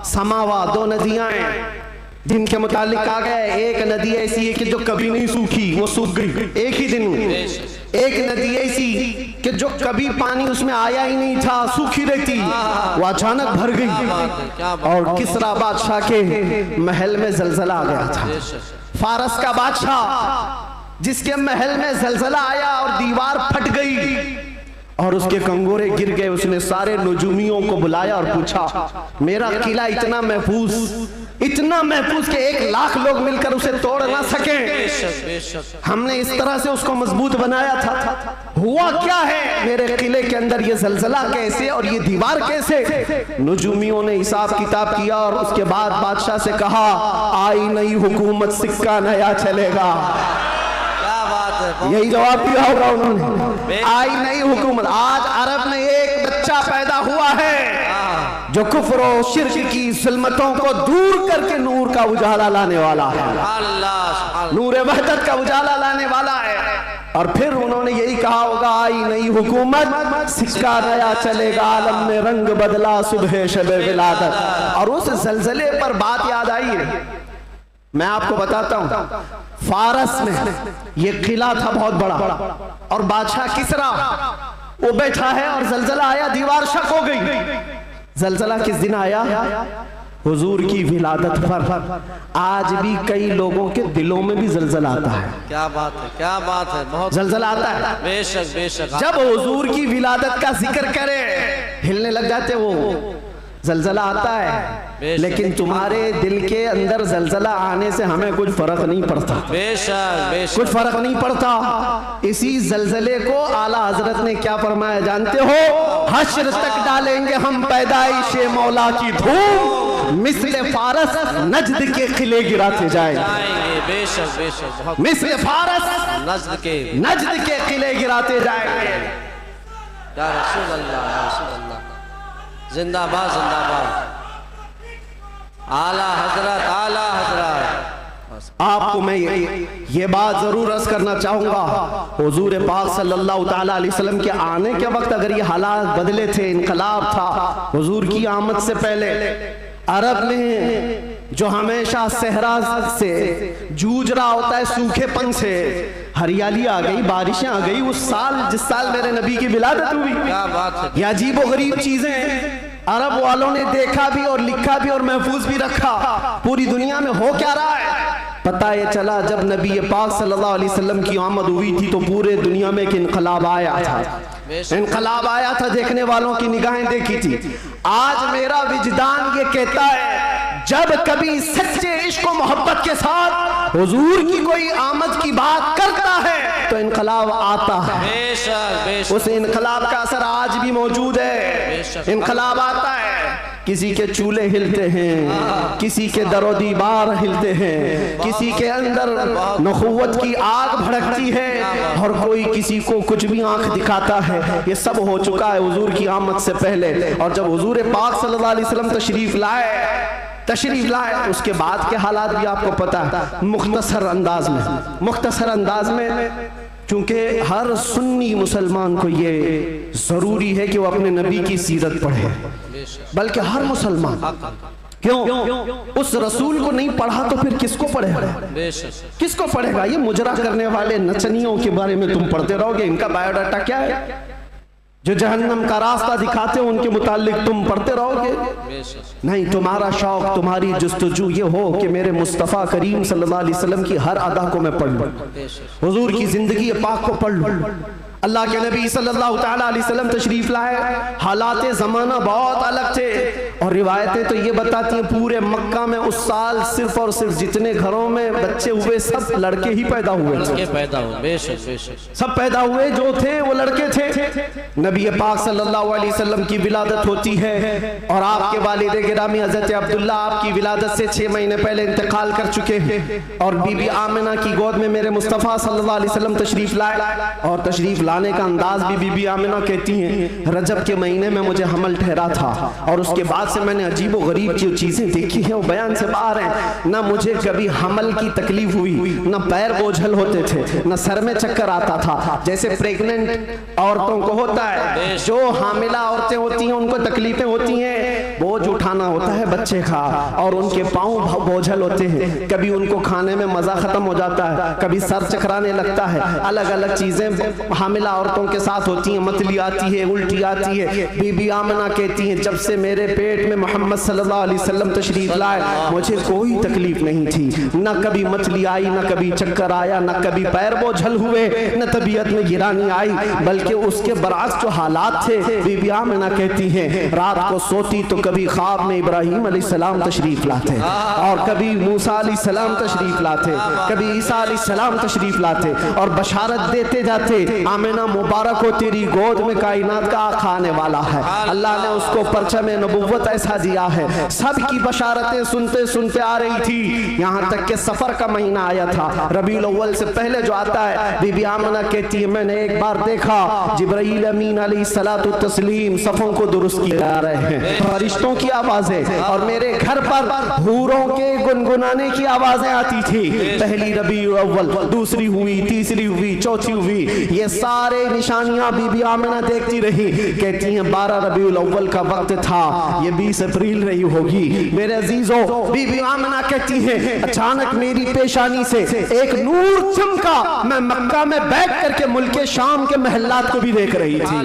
समावा 2 नदियां जिनके मुतालिक आ गए। एक नदी ऐसी है कि जो कभी नहीं सूखी, वो सूख गई एक ही दिन में। एक नदी ऐसी कि जो कभी पानी उसमें आया ही नहीं था, सूखी रहती, वो अचानक भर गई। और किसरा बादशाह के महल में जलजला आ गया था। फारस का बादशाह जिसके महल में जलजला आया और दीवार फट गई और उसके कंगोरे गिर गए। उसने सारे नजूमियों को बुलाया और पूछा, मेरा किला इतना महफूज कि 1 लाख लोग मिलकर उसे तोड़ ना सके। हमने इस तरह से उसको मजबूत बनाया था, हुआ क्या है मेरे किले के अंदर? ये जलजला कैसे और ये दीवार कैसे? नजूमियों ने हिसाब किताब किया और उसके बाद बादशाह से कहा, आई नई हुकूमत, सिक्का नया चलेगा। यही जवाब दिया होगा उन्होंने, आई नई हुकूमत। आज अरब में एक बच्चा पैदा हुआ है जो कुफ्र और शिर्क की ज़ुल्मतों को दूर करके नूर का उजाला लाने वाला है, नूर वहदत का उजाला लाने वाला है। और फिर उन्होंने यही कहा होगा, आई नई हुकूमत, सिक्का नया चलेगा, आलम में रंग बदला, सुबह शबे विलादत। और उस जलजले पर बात याद आई है। मैं आपको बताता हूं, फारस में ये किला था बहुत बड़ा और बादशाह किसरा वो बैठा है और जलजला आया, दीवार शक हो गई। जलजला किस दिन आया? हुजूर की विलादत पर। आज भी कई लोगों के दिलों में भी जलजला आता है। क्या बात है, क्या बात है, बहुत जलजला आता है। बेशक बेशक। जब हुजूर की विलादत का जिक्र करे हिलने लग जाते वो। जलजला आता है, लेकिन तुम्हारे दिल के अंदर जलजला आने से हमें कुछ फर्क नहीं पड़ता। बेशक बेशक कुछ फर्क नहीं पड़ता। इसी जलजले को आला हजरत ने क्या फरमाया जानते हो? हश्र तक डालेंगे हम पैदाइशे मौला की धूम, मिस्ले फारस नजद के किले गिराते जाएंगे। बेशक बेशक। मिस्ले फारस नजद के किले गिराते जाएंगे। या रसूल अल्लाह, या रसूल अल्लाह, जिंदाबाद जिंदाबाद। आला हजरत, आला हजरत। आपको मैं ये बात जरूर अर्ज करना चाहूंगा, हुजूर पाक सल्लल्लाहु तआला अलैहि वसल्लम के आने के वक्त अगर ये हालात बदले थे, इनकलाब था हुजूर की आमद से पहले, अरब में जो हमेशा सहरा से जूझ रहा होता है, सूखेपन से, हरियाली आ गई, बारिशें आ गई। उस साल जिस साल मेरे नबी की विलादत हुई, क्या बात है। ये अजीब व गरीब चीजें अरब वालों ने देखा भी और लिखा भी और महफूज भी रखा। पूरी दुनिया में हो क्या रहा है पता ये चला जब नबी पाक सल्लल्लाहु अलैहि वसल्लम की आमद हुई थी तो पूरे दुनिया में एक इनकलाब आया था। इनकलाब आया था, देखने वालों की निगाहें देखी थी। आज मेरा विजदान ये कहता है, जब कभी सच्चे इश्क और मोहब्बत के साथ हुजूर की कोई आमद की बात करता है तो इनकलाब आता है। बेशक बेशक। उस इनकलाब का असर आज भी मौजूद है। इनकलाब आता है, किसी के चूल्हे हिलते हैं, किसी के दरो दीवार हिलते हैं, किसी के अंदर नखुवत की आग भड़कती है और कोई किसी को कुछ भी आंख दिखाता है। ये सब हो चुका है हुजूर की आमद से पहले। और जब हुजूर पाक सल्लल्लाहु अलैहि वसल्लम तशरीफ लाए उसके बाद के हालात भी आपको पता है। मुख्तसर अंदाज में चूंकि हर सुन्नी मुसलमान को ये जरूरी है कि वो अपने नबी की सीरत पढ़े। बेशक बल्कि हर मुसलमान। क्यों? उस रसूल को नहीं पढ़ा तो फिर किसको पढ़ेगा? बेशक किसको पढ़ेगा? ये मुजरा करने वाले नचनियों के बारे में तुम पढ़ते रहोगे। इनका बायोडाटा क्या है? जो जहन्नम का रास्ता दिखाते हो उनके मुतालिक तुम पढ़ते रहोगे। बेशक नहीं, तुम्हारा शौक, तुम्हारी जुस्तजू ये हो कि मेरे मुस्तफ़ा करीम सल्लल्लाहु अलैहि वसल्लम की हर अदा को मैं पढ़ लूं, बेशक हुजूर की जिंदगी पाक को पढ़ लूं। अल्लाह के नबी सल्लल्लाहु ताला अलैहि वसल्लम तशरीफ लाए, हालात ज़माना बहुत अलग थे और रिवायतें तो ये बताती हैं पूरे मक्का में उस साल सिर्फ और सिर्फ जितने घरों में बच्चे हुए सब लड़के ही पैदा हुए थे। पैदा हुए। बेशक बेशक सब पैदा हुए जो थे वो लड़के थे। नबी पाक सल्लल्लाहु अलैहि वसल्लम की विलादत होती है और आपके वालिद गिरामी हजरत अब्दुल्ला आपकी विलादत से 6 महीने पहले इंतकाल कर चुके हैं और बीबी आमिना की गोद में मेरे मुस्तफ़ा सल्लल्लाहु अलैहि वसल्लम तशरीफ लाए और तशरीफ लाने का अंदाज भी बीबी आमिना कहती हैं रजब के महीने में मुझे हमल ठहरा था और उसके बाद से मैंने अजीब व गरीब जो चीजें देखी हैं वो बयान से बाहर हैं। ना मुझे कभी हमल की तकलीफ हुई, ना पैर बोझल होते थे, ना सर में चक्कर आता था जैसे प्रेग्नेंट औरतों को होता है। जो हामिला औरतें होती हैं उनको तकलीफें होती हैं, बोझ उठाना होता है बच्चे का और उनके पाँव बोझल होते हैं। कभी उनको खाने में मजा खत्म हो जाता है, कभी सर चकराने लगता है। अलग अलग चीजें हामिला औरतों के साथ होती हैं, मतली आती है, उल्टी आती है। बीबी आमिना कहती हैं जब से मेरे पेट में मोहम्मद सल्लल्लाहु अलैहि वसल्लम तशरीफ लाए मुझे कोई तकलीफ नहीं थी, ना कभी मतली आई, ना कभी चक्कर आया, ना कभी पैर बोझल हुए, न तबीयत में गिरानी आई। बल्कि उसके बरअक्स जो हालात थे बीबी आमिना कहती हैं रात को सोती तो कभी ख्वाब में इब्राहिम अलैहिस्सलाम तशरीफ लाते और कभी मूसा अलैहिस्सलाम तशरीफ लाते, कभी ईसा अलैहिस्सलाम तशरीफ लाते और बशारत देते जाते आमिना मुबारक हो तेरी गोद में कायनात का आका आने वाला है। अल्लाह ने उसको परचम नबुव्वत ऐसा दिया है। सब की बशारतें सुनते सुनते आ रही थी, यहाँ तक के सफर का महीना आया था। रबीउल अव्वल से पहले जो आता है बीबी आमिना कहती है मैंने एक बार देखा जिब्राईल अमीन अलैहिस्सलातु तस्लीम सफों को दुरुस्त किए जा रहे हैं, फरिश्तों की आवाजें और मेरे घर पर हूरों के गुनगुनाने की आवाजें आती थी। पहली रबीउल अव्वल, दूसरी हुई, तीसरी हुई, चौथी हुई, ये सारे निशानियां बीबी आमिना देखती रही। कहती हैं 12 रबीउल अव्वल का वक्त था, ये 20 अप्रैल रही होगी। मेरे अजीजों, बीबी आमिना कहती हैं अचानक मेरी पेशानी से एक नूर चमका, मैं मक्का में बैठ करके मुल्के शाम के महल्लात को भी देख रही थी,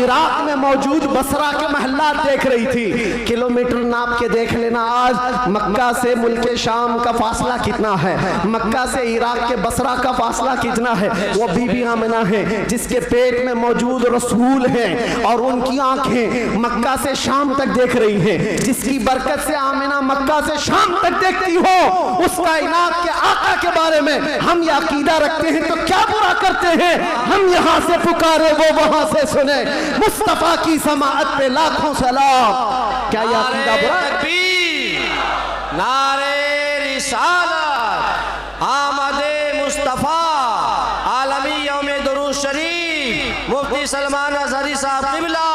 इराक में मौजूद बसरा के महल्लात देख रही थी। किलोमीटर नाप के देख लेना आज मक्का से मुल्के शाम का फासला कितना है, मक्का से इराक के बसरा का फासला कितना है। वो बीबी आमिना है जिसके पेट में मौजूद रसूल हैं और उनकी आंखें मक्का से शाम तक देख रही हैं। जिसकी बरकत से आमिना मक्का से शाम तक देखती हो, उस कायनात के आका के बारे में हम यह अकीदा रखते हैं तो क्या बुरा करते हैं। हम यहाँ से पुकारे वो वहां से सुने, मुस्तफा की समाअत पे लाखों सलाम। क्या यह अकीदा बुरा है? नारे रिसालत आमदे मुस्तफा आलमी यौमे दुरूद शरीफ मुफ्ती सलमान अज़हरी साहब क़िबला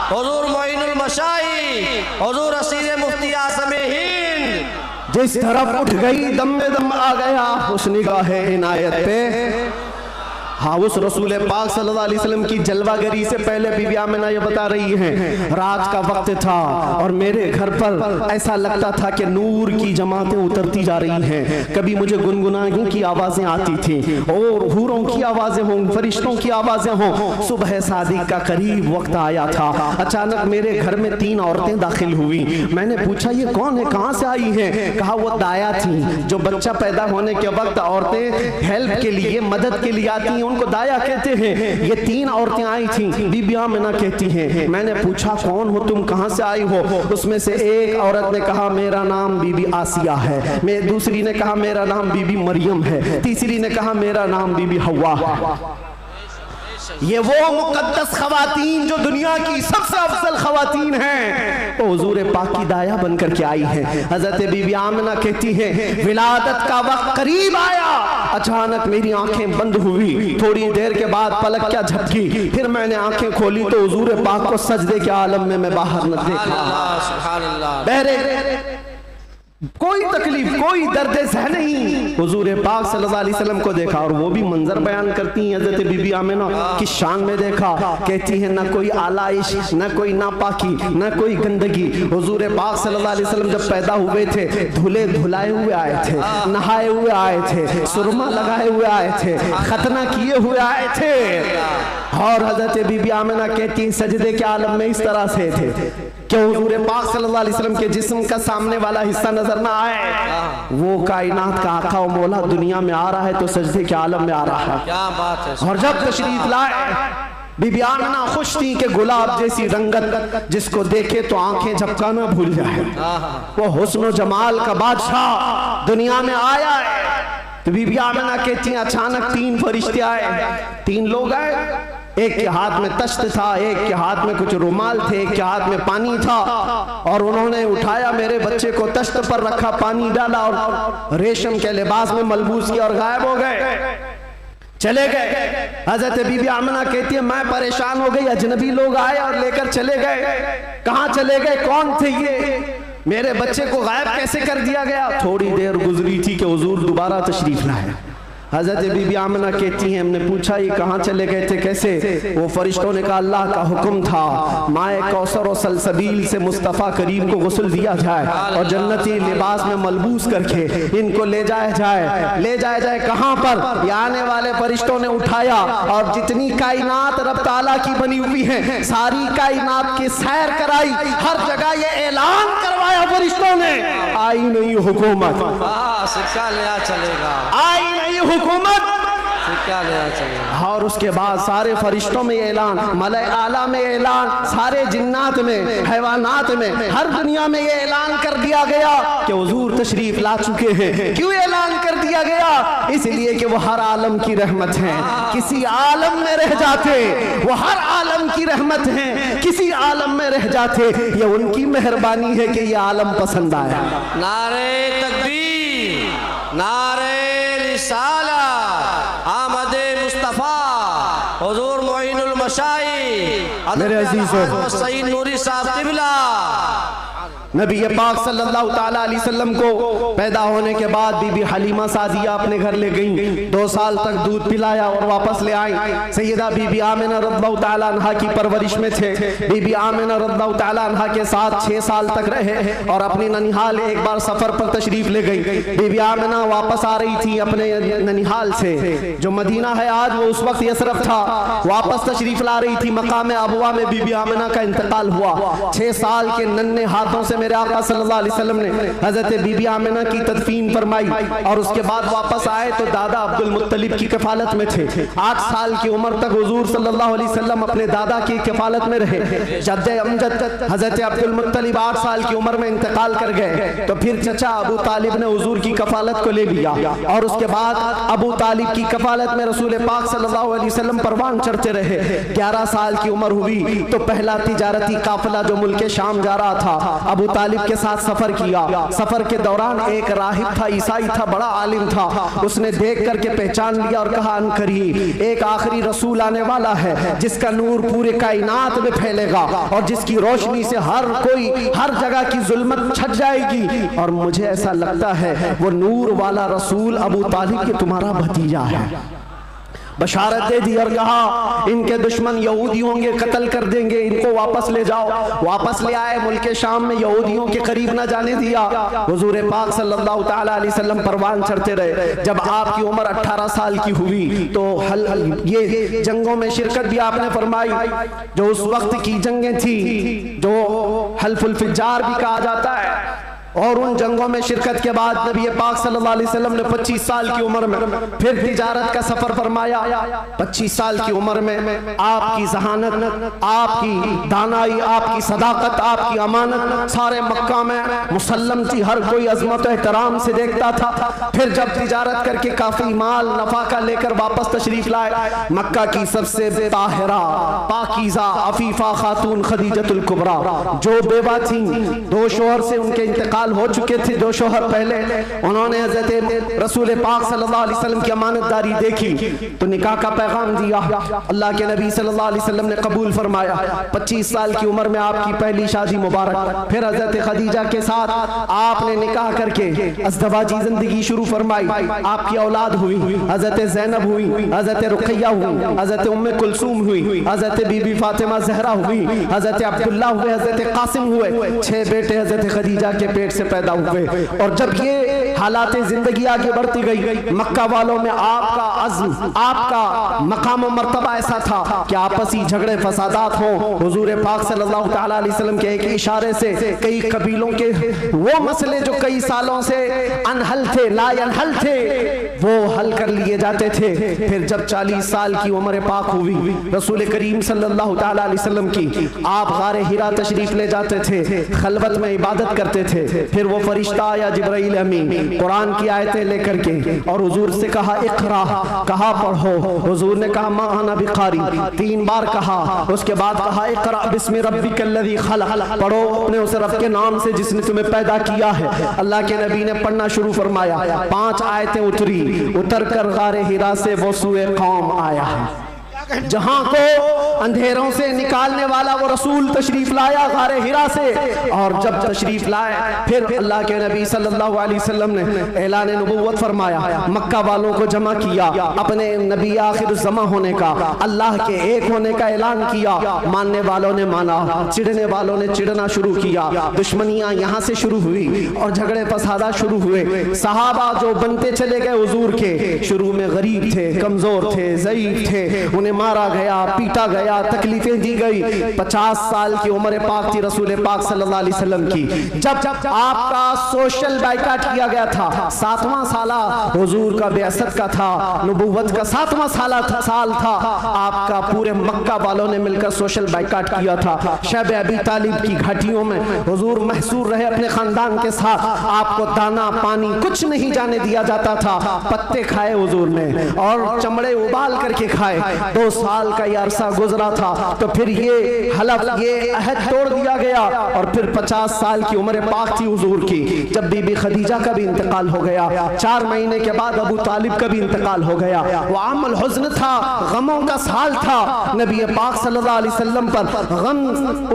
हुज़ूर मोइनुल मशाइख हुज़ूर असीर मुफ्ती आज़म हिंद जिस तरफ उठ गई दम में दम आ गया उस निगाह इनायत पे। हाँ, उस रसूल पाक सल्लल्लाहु अलैहि वसल्लम की जलवागरी से पहले बीबी आमिना ये बता रही हैं रात का वक्त था और मेरे घर पर ऐसा लगता था कि नूर की जमातें उतरती जा रही हैं। कभी मुझे गुनगुनाने की आवाजें आती थी और हूरों की आवाजें हों, फरिश्तों की आवाजें हों। सुबह सादिक का करीब वक्त आया था, अचानक मेरे घर में 3 औरतें दाखिल हुई। मैंने पूछा ये कौन है, कहाँ से आई हैं? कहा वो दाया थी, जो बच्चा पैदा होने के वक्त औरतें हेल्प के लिए, मदद के लिए आती हैं, उनको दाया कहते हैं। ये 3 औरतें आई थी। बीबी आमिना कहती हैं मैंने पूछा कौन हो तुम, कहां से आई हो? उसमें से एक औरत ने कहा मेरा नाम बीबी आसिया है, मैं दूसरी ने कहा मेरा नाम बीबी मरियम है, तीसरी ने कहा मेरा नाम बीबी हवा है। ये वो मुकद्दस खवातीन जो दुनिया की सबसे अफजल खवातीन हैं, तो हुजूर पाक की दाया बनकर के आई हैं। हजरत बीबी आमिना कहती हैं विलादत का वक्त करीब आया, अचानक मेरी आंखें बंद हुई, थोड़ी देर के बाद पलक क्या झपकी, फिर मैंने आंखें खोली तो हुजूर पाक को सजदे के आलम में मैं बाहर न देखा। कोई तकलीफ, कोई दर्द सह नहीं। हुजूर पाक सल्लल्लाहु अलैहि वसल्लम को देखा, और वो भी मंजर बयान करती हैं हजरत बीबी आमिना की शान में देखा। कहती है न कोई आलाइश, न कोई नापाकी, न कोई गंदगी। हुजूर पाक सल्लल्लाहु अलैहि वसल्लम जब पैदा हुए थे धुले धुलाए हुए आए थे, नहाए हुए आए थे, सुरमा लगाए हुए आए थे, खतना किए हुए आए थे। और हजरत बीबी आमिना कहती सजदे के आलम में इस तरह से थे कि हुजूर पाक सल्लल्लाहु अलैहि वसल्लम के जिस्म का सामने वाला हिस्सा नजर ना आए। वो कायनात का आका और मौला दुनिया में आ रहा है तो सजदे के आलम में आ रहा है। क्या बात है। और जब तशरीफ लाए बीबी आमिना खुश थी कि गुलाब जैसी रंगत जिसको देखे तो आंखें झपकाना भूल जाए। वो हुस्न जमाल का बादशाह दुनिया में आया है। तो बीबी आमिना कहती हैं अचानक 3 फरिश्ते आए, 3 लोग आए। एक के हाथ में तश्त था, एक के हाथ में कुछ रुमाल थे, एक के हाथ में पानी था। और उन्होंने उठाया मेरे बच्चे को, तश्त पर रखा, पानी डाला और रेशम के लिबास में मलबूस किया और गायब हो गए, चले गए। हजरत बीबी आमिना कहती है मैं परेशान हो गई, अजनबी लोग आए और लेकर चले गए। कहाँ चले गए, कौन थे ये, मेरे बच्चे को गायब कैसे कर दिया गया। थोड़ी देर गुजरी थी कि हुजूर दोबारा तशरीफ लाए। हजरत बीबी आमिना कहती हैं हमने पूछा ये कहाँ चले गए थे, कैसे। वो फरिश्तों ने कहा अल्लाह का हुक्म था माए कौसर और सलसबील से मुस्तफ़ा करीम को गुस्ल दिया जाए और जन्नती लिबास में मलबूस करके इनको ले जाया जाए। ले जाया जाए कहाँ पर, आने वाले फरिश्तों ने उठाया और जितनी कायनात रब ताला की बनी हुई है सारी कायनात की सैर कराई। हर जगह ये ऐलान करवाया फरिश्तों ने आई नहीं हुकूमत, सिक्का लिया चलेगा, आई नहीं हुकूमत, सिक्का लिया चलेगा। और उसके बाद सारे फरिश्तों में ऐलान, मलाए आला में ऐलान, सारे जिन्नात में, हैवानात में, हर दुनिया में ये ऐलान कर दिया गया कि हुजूर तशरीफ ला चुके हैं। क्यों ऐलान कर दिया गया, इसलिए कि वो हर आलम की रहमत है। किसी आलम में रह जाते वो हर आलम की रहमत है, किसी आलम में रह जाते ये उनकी मेहरबानी है कि ये आलम पसंद आया। नारे तकबीर, नारे रिसालत, आमदे मुस्तफ़ा, हुजूर मोइनुल मशाइख मेरे अजीजों, सईद नूरी साहब क़िबला। नबी पाक सल्लल्लाहु ताला अलैहि वसल्लम को पैदा होने के बाद बीबी हलीमा सादिया अपने घर ले गईं। 2 साल तक दूध पिलाया और वापस ले आई। सैयदा बीबी आमिना रज़ियल्लाहु ताला अन्हा की परवरिश में थे। बीबी आमिना रज़ियल्लाहु ताला अन्हा के साथ 6 साल तक रहे और अपनी ननिहाल एक बार सफर पर तशरीफ ले गई। बीबी आमिना वापस आ रही थी अपने ननिहाल से, जो मदीना है आज वो उस वक्त यसरफ था। वापस तशरीफ ला रही थी, मकाम अबवा में बीबी आमिना का इंतकाल हुआ। 6 साल के नन्हे हाथों से मेरे आका सल्लल्लाहु अलैहि वसल्लम ने हजरत बीबी आमिना की तदफीन फरमाई। और उसके बाद वापस आए तो दादा अब्दुल मुत्तलिब की कफालत में थे। 8 साल की उम्र तक हुजूर सल्लल्लाहु अलैहि वसल्लम अपने दादा की कफालत में रहे। जद्दे अमजद हजरत अब्दुल मुत्तलिब 8 साल की उम्र में इंतकाल कर गए तो फिर चचा अबू तालिब ने हुजूर की कफालत को ले लिया। और उसके बाद अबू तालिब की कफालत में रसूल पाक सल्लल्लाहु अलैहि वसल्लम परवान चढ़ते रहे। 11 साल की उम्र हुई तो पहला तिजारती काफिला जो मुल्क शाम जा रहा था अबू तालिब के साथ सफर किया। सफर के दौरान एक राहिब था, ईसाई था, बड़ा आलिम था। उसने देख करके पहचान लिया और कहा अनकरीब एक आखिरी रसूल आने वाला है जिसका नूर पूरे कायनात में फैलेगा और जिसकी रोशनी से हर कोई हर जगह की जुल्मत छट जाएगी। और मुझे ऐसा लगता है वो नूर वाला रसूल अबू तालिब के तुम्हारा भतीजा है। बशारत दे दी और कहा इनके दुश्मन यहूदी होंगे, कत्ल कर देंगे, इनको वापस ले जाओ। वापस ले आए। मुल्क शाम में यहूदियों के करीब न जाने दिया। हुजूर पाक सल्लल्लाहु ताला अलैहि वसल्लम परवान चढ़ते रहे। जब आपकी उम्र 18 साल की हुई तो ये जंगों में शिरकत भी आपने फरमाई, जो उस वक्त की जंगें थी जो हल्फुल फिज्जार भी कहा जाता है। और उन जंगों में शिरकत के बाद नबी पाक सल्लल्लाहु अलैहि वसल्लम ने 25 साल की उम्र में फिर तिजारत का सफर फरमाया। 25 साल की उम्र में आपकी जहानत, आपकी दानाई, आपकी सदाकत, आपकी अमानत सारे मक्का में मुसल्लम थी। हर कोई अजमत एहतराम से देखता था। फिर जब तिजारत करके काफी माल नफाका लेकर वापस तशरीफ लाए, मक्का की सबसे ताहिरा पाकीज़ा अफीफा खातून खदीजतुल कुबरा जो बेवा थी, 2 शोहर से उनके इंतकाल इंतकाल हो चुके थे, जो शोहर पहले, उन्होंने हज़रत रसूल पाक सल्लल्लाहु अलैहि वसल्लम की अमानतदारी देखी तो निकाह का पैगाम दिया। अल्लाह के नबी सल्लल्लाहु अलैहि वसल्लम ने कबूल फरमाया। 25 साल की उम्र में आपकी पहली शादी मुबारक। फिर हज़रत खदीजा के साथ आपने निकाह करके अज़दवाजी जिंदगी शुरू फरमाई। आपकी औलाद हुई, हज़रत ज़ैनब हुई, हज़रत रुक़ैया हुई, हज़रत उम्मे कुलसूम हुई, हज़रत बीबी फातिमा ज़हरा हुई, हज़रत अब्दुल्लाह हुए, हज़रत कासिम हुए। 6 बेटे हज़रत खदीजा के पेट से पैदा हुए। और जब ये हालात ज़िंदगी आगे बढ़ती गई, मक्का वालों में आपका अज़्म, आपका मकाम और मर्तबा ऐसा था कि आपसी झगड़े फसादात हो। हुजूर पाक सल्लल्लाहु तआला अलैहि वसल्लम के एक इशारे से कई कबीलों के वो मसले जो कई सालों से अनहल थे, ला अनहल थे, वो हल कर लिए जाते थे। फिर जब 40 साल की उम्र पाक हुई रसूल करीम सल्लल्लाहु तआला अलैहि वसल्लम की, आप गारे हिरा तशरीफ ले जाते थे, खलवत में इबादत करते थे। फिर वो फरिश्ता आया जिब्राइल अमीन कुरान की आयतें लेकर के, और हुजूर से कहा इक़रा, कहा पढ़ो। हुजूर ने कहा मा अना बिक़ारी, 3 बार कहा। उसके बाद कहा इक़रा बिस्मि रब्बिकल्लज़ी खलक़, पढ़ो अपने उस रब के नाम से जिसने तुम्हें पैदा किया है। अल्लाह के नबी ने पढ़ना शुरू फरमाया। 5 आयतें उतरी, उतर कर गारे हिरा से वो सूए कौम आया, जहां को अंधेरों से निकालने वाला वो रसूल तशरीफ लाया गारे हिरा से। और जब तशरीफ लाए फिर अल्लाह के नबी सल्लल्लाहु अलैहि वसल्लम ने ऐलान नबुव्वत फरमाया, मक्का वालों को जमा किया, अपने नबी आखिर ज़मा होने का, अल्लाह के एक होने का ऐलान किया। मानने वालों ने माना, चिढ़ने वालों ने चिढ़ना शुरू किया। दुश्मनियां यहाँ से शुरू हुई और झगड़े फसादा शुरू हुए। सहाबा जो बनते चले गए हुजूर के, शुरू में गरीब थे, कमजोर थे, ज़ईफ थे, उन्हें मारा गया, पीटा गया, तकलीफें दी गई। 50 साल की उम्र पाक थी रसूल पाक सल्लल्लाहु अलैहि वसल्लम की, जब आपका सोशल बाइकाट किया गया था। 7वां साला हुजूर का बेअसत का था, नबुव्वत का 7वां साल था। आपका पूरे मक्का वालों ने मिलकर सोशल बाइकाट किया था। शब अबी तालिब की घाटियों में हुजूर महसूर रहे अपने खानदान के साथ। आपको दाना पानी कुछ नहीं जाने दिया जाता था। पत्ते खाए हुजूर ने और चमड़े उबाल करके खाए। 2 साल का ये अरसा गुजरा था तो फिर ये हलफ, ये अहद तोड़ दिया गया। और फिर 50 साल की उम्र पाक थी हुजूर की, जब बीबी खदीजा का भी इंतकाल हो गया। 4 महीने के बाद अबू तालिब का भी इंतकाल हो गया। वो आमल हुज़्न था, गमों का साल था। नबी पाक सल्लल्लाहु अलैहि वसल्लम पर गम,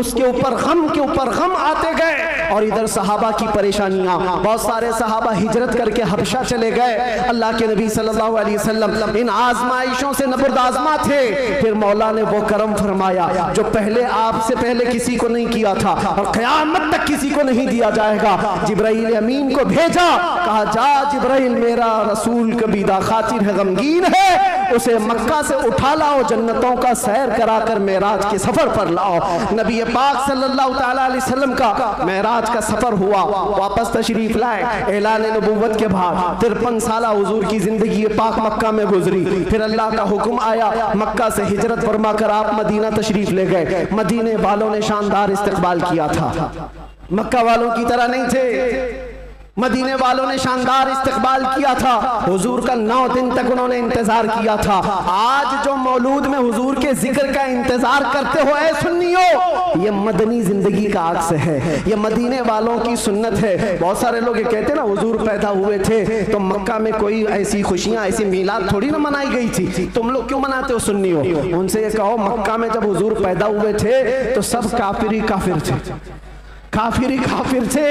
उसके ऊपर गम के ऊपर गम आते गए। और इधर सहाबा की परेशानियां, बहुत सारे सहाबा हिजरत करके हबशा चले गए। अल्लाह के नबी सल्लल्लाहु अलैहि वसल्लम इन आजमाइशों से नबरदाज़मा थे। फिर मौला ने वो करम फरमाया जो पहले आपसे पहले किसी को नहीं किया था और क़यामत तक किसी को नहीं दिया जाएगा। जिब्राइल अमीन को भेजा, कहा जा जिब्राइल, मेरा रसूल कबीदा खातिर है, गमगीन है, उसे मक्का से उठा लाओ, जन्नतों का सैर कराकर मेराज के सफर पर लाओ। नबी पाक सल्लल्लाहु तआला अलैहि वसल्लम का मेराज का सफर हुआ, वापस तशरीफ लाए। ऐलान नबुव्वत के बाद 53 साल हुजूर की जिंदगी पाक मक्का में गुजरी। फिर अल्लाह का हुक्म आया, मक्का से हिजरत फरमा कर आप मदीना तशरीफ ले गए। मदीने वालों ने शानदार इस्तकबाल किया था, मक्का वालों की तरह नहीं थे। मदीने वालों ने शानदार इस्तकबाल किया था। हुजूर का 9 दिन तक उन्होंने इंतजार किया था। आज जो मौलूद में हुजूर के जिक्र का इंतजार करते हो ऐ सुन्नियों, ये मदनी जिंदगी का अक्स है, ये मदीने वालों की सुन्नत है। बहुत सारे लोग ये कहते हैं ना हुजूर पैदा हुए थे तो मक्का में कोई ऐसी खुशियां, ऐसी मीलाद थोड़ी ना मनाई गई थी, तुम लोग क्यों मनाते हो सुन्नियों? उनसे ये कहो मक्का में जब हुजूर पैदा हुए थे तो सब काफिर ही काफिर थे, काफिर ही काफिर थे।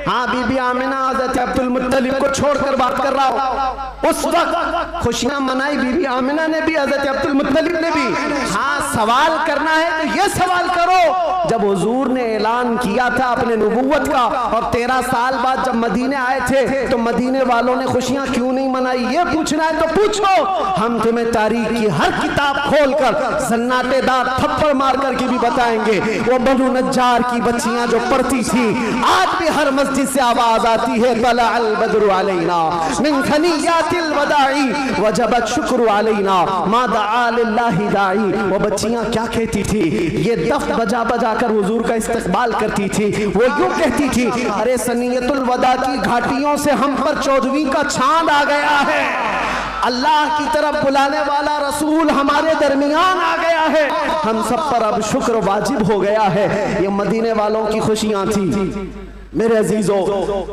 हाँ, बीबी आमिना हज़रत अब्दुल मुत्तलिब को छोड़कर बात कर रहा हूँ, उस वक्त खुशियां मनाई बीबी आमिना ने भी, हज़रत अब्दुल मुत्तलिब ने भी। हाँ, सवाल करना है तो ये सवाल करो, जब हुजूर ने ऐलान किया था अपने नबुव्वत का और 13 साल बाद जब मदीने आए थे तो मदीने वालों ने खुशियां क्यों नहीं मनाई? ये पूछना है तो पूछो, हम तुम्हें तारीख की हर किताब खोलकर सन्नाटेदार थप्पड़ मार करके भी बताएंगे। वो बनु नज्जार की बच्चियां जो पढ़ती थी, आज भी हर मस्जिद से आवाज आती है, तला अल बद्रु अलैना मिन खनियातिल वदाई वजबत शुक्र अलैना मा दआ लिल्लाहि दाई। वो बच्चियां क्या कहती थी? ये दफ बजा बजा कर हुजूर का इस्तकबाल करती थी। वो यूं कहती थी, अरे सनियतुल वदा की घाटियों से हम पर 14वीं का चांद आ गया है, अल्लाह की तरफ बुलाने वाला रसूल हमारे दरमियान आ गया है, हम सब पर अब शुक्र वाजिब हो गया है। ये मदीने वालों की खुशियां थी। मेरे अजीजों,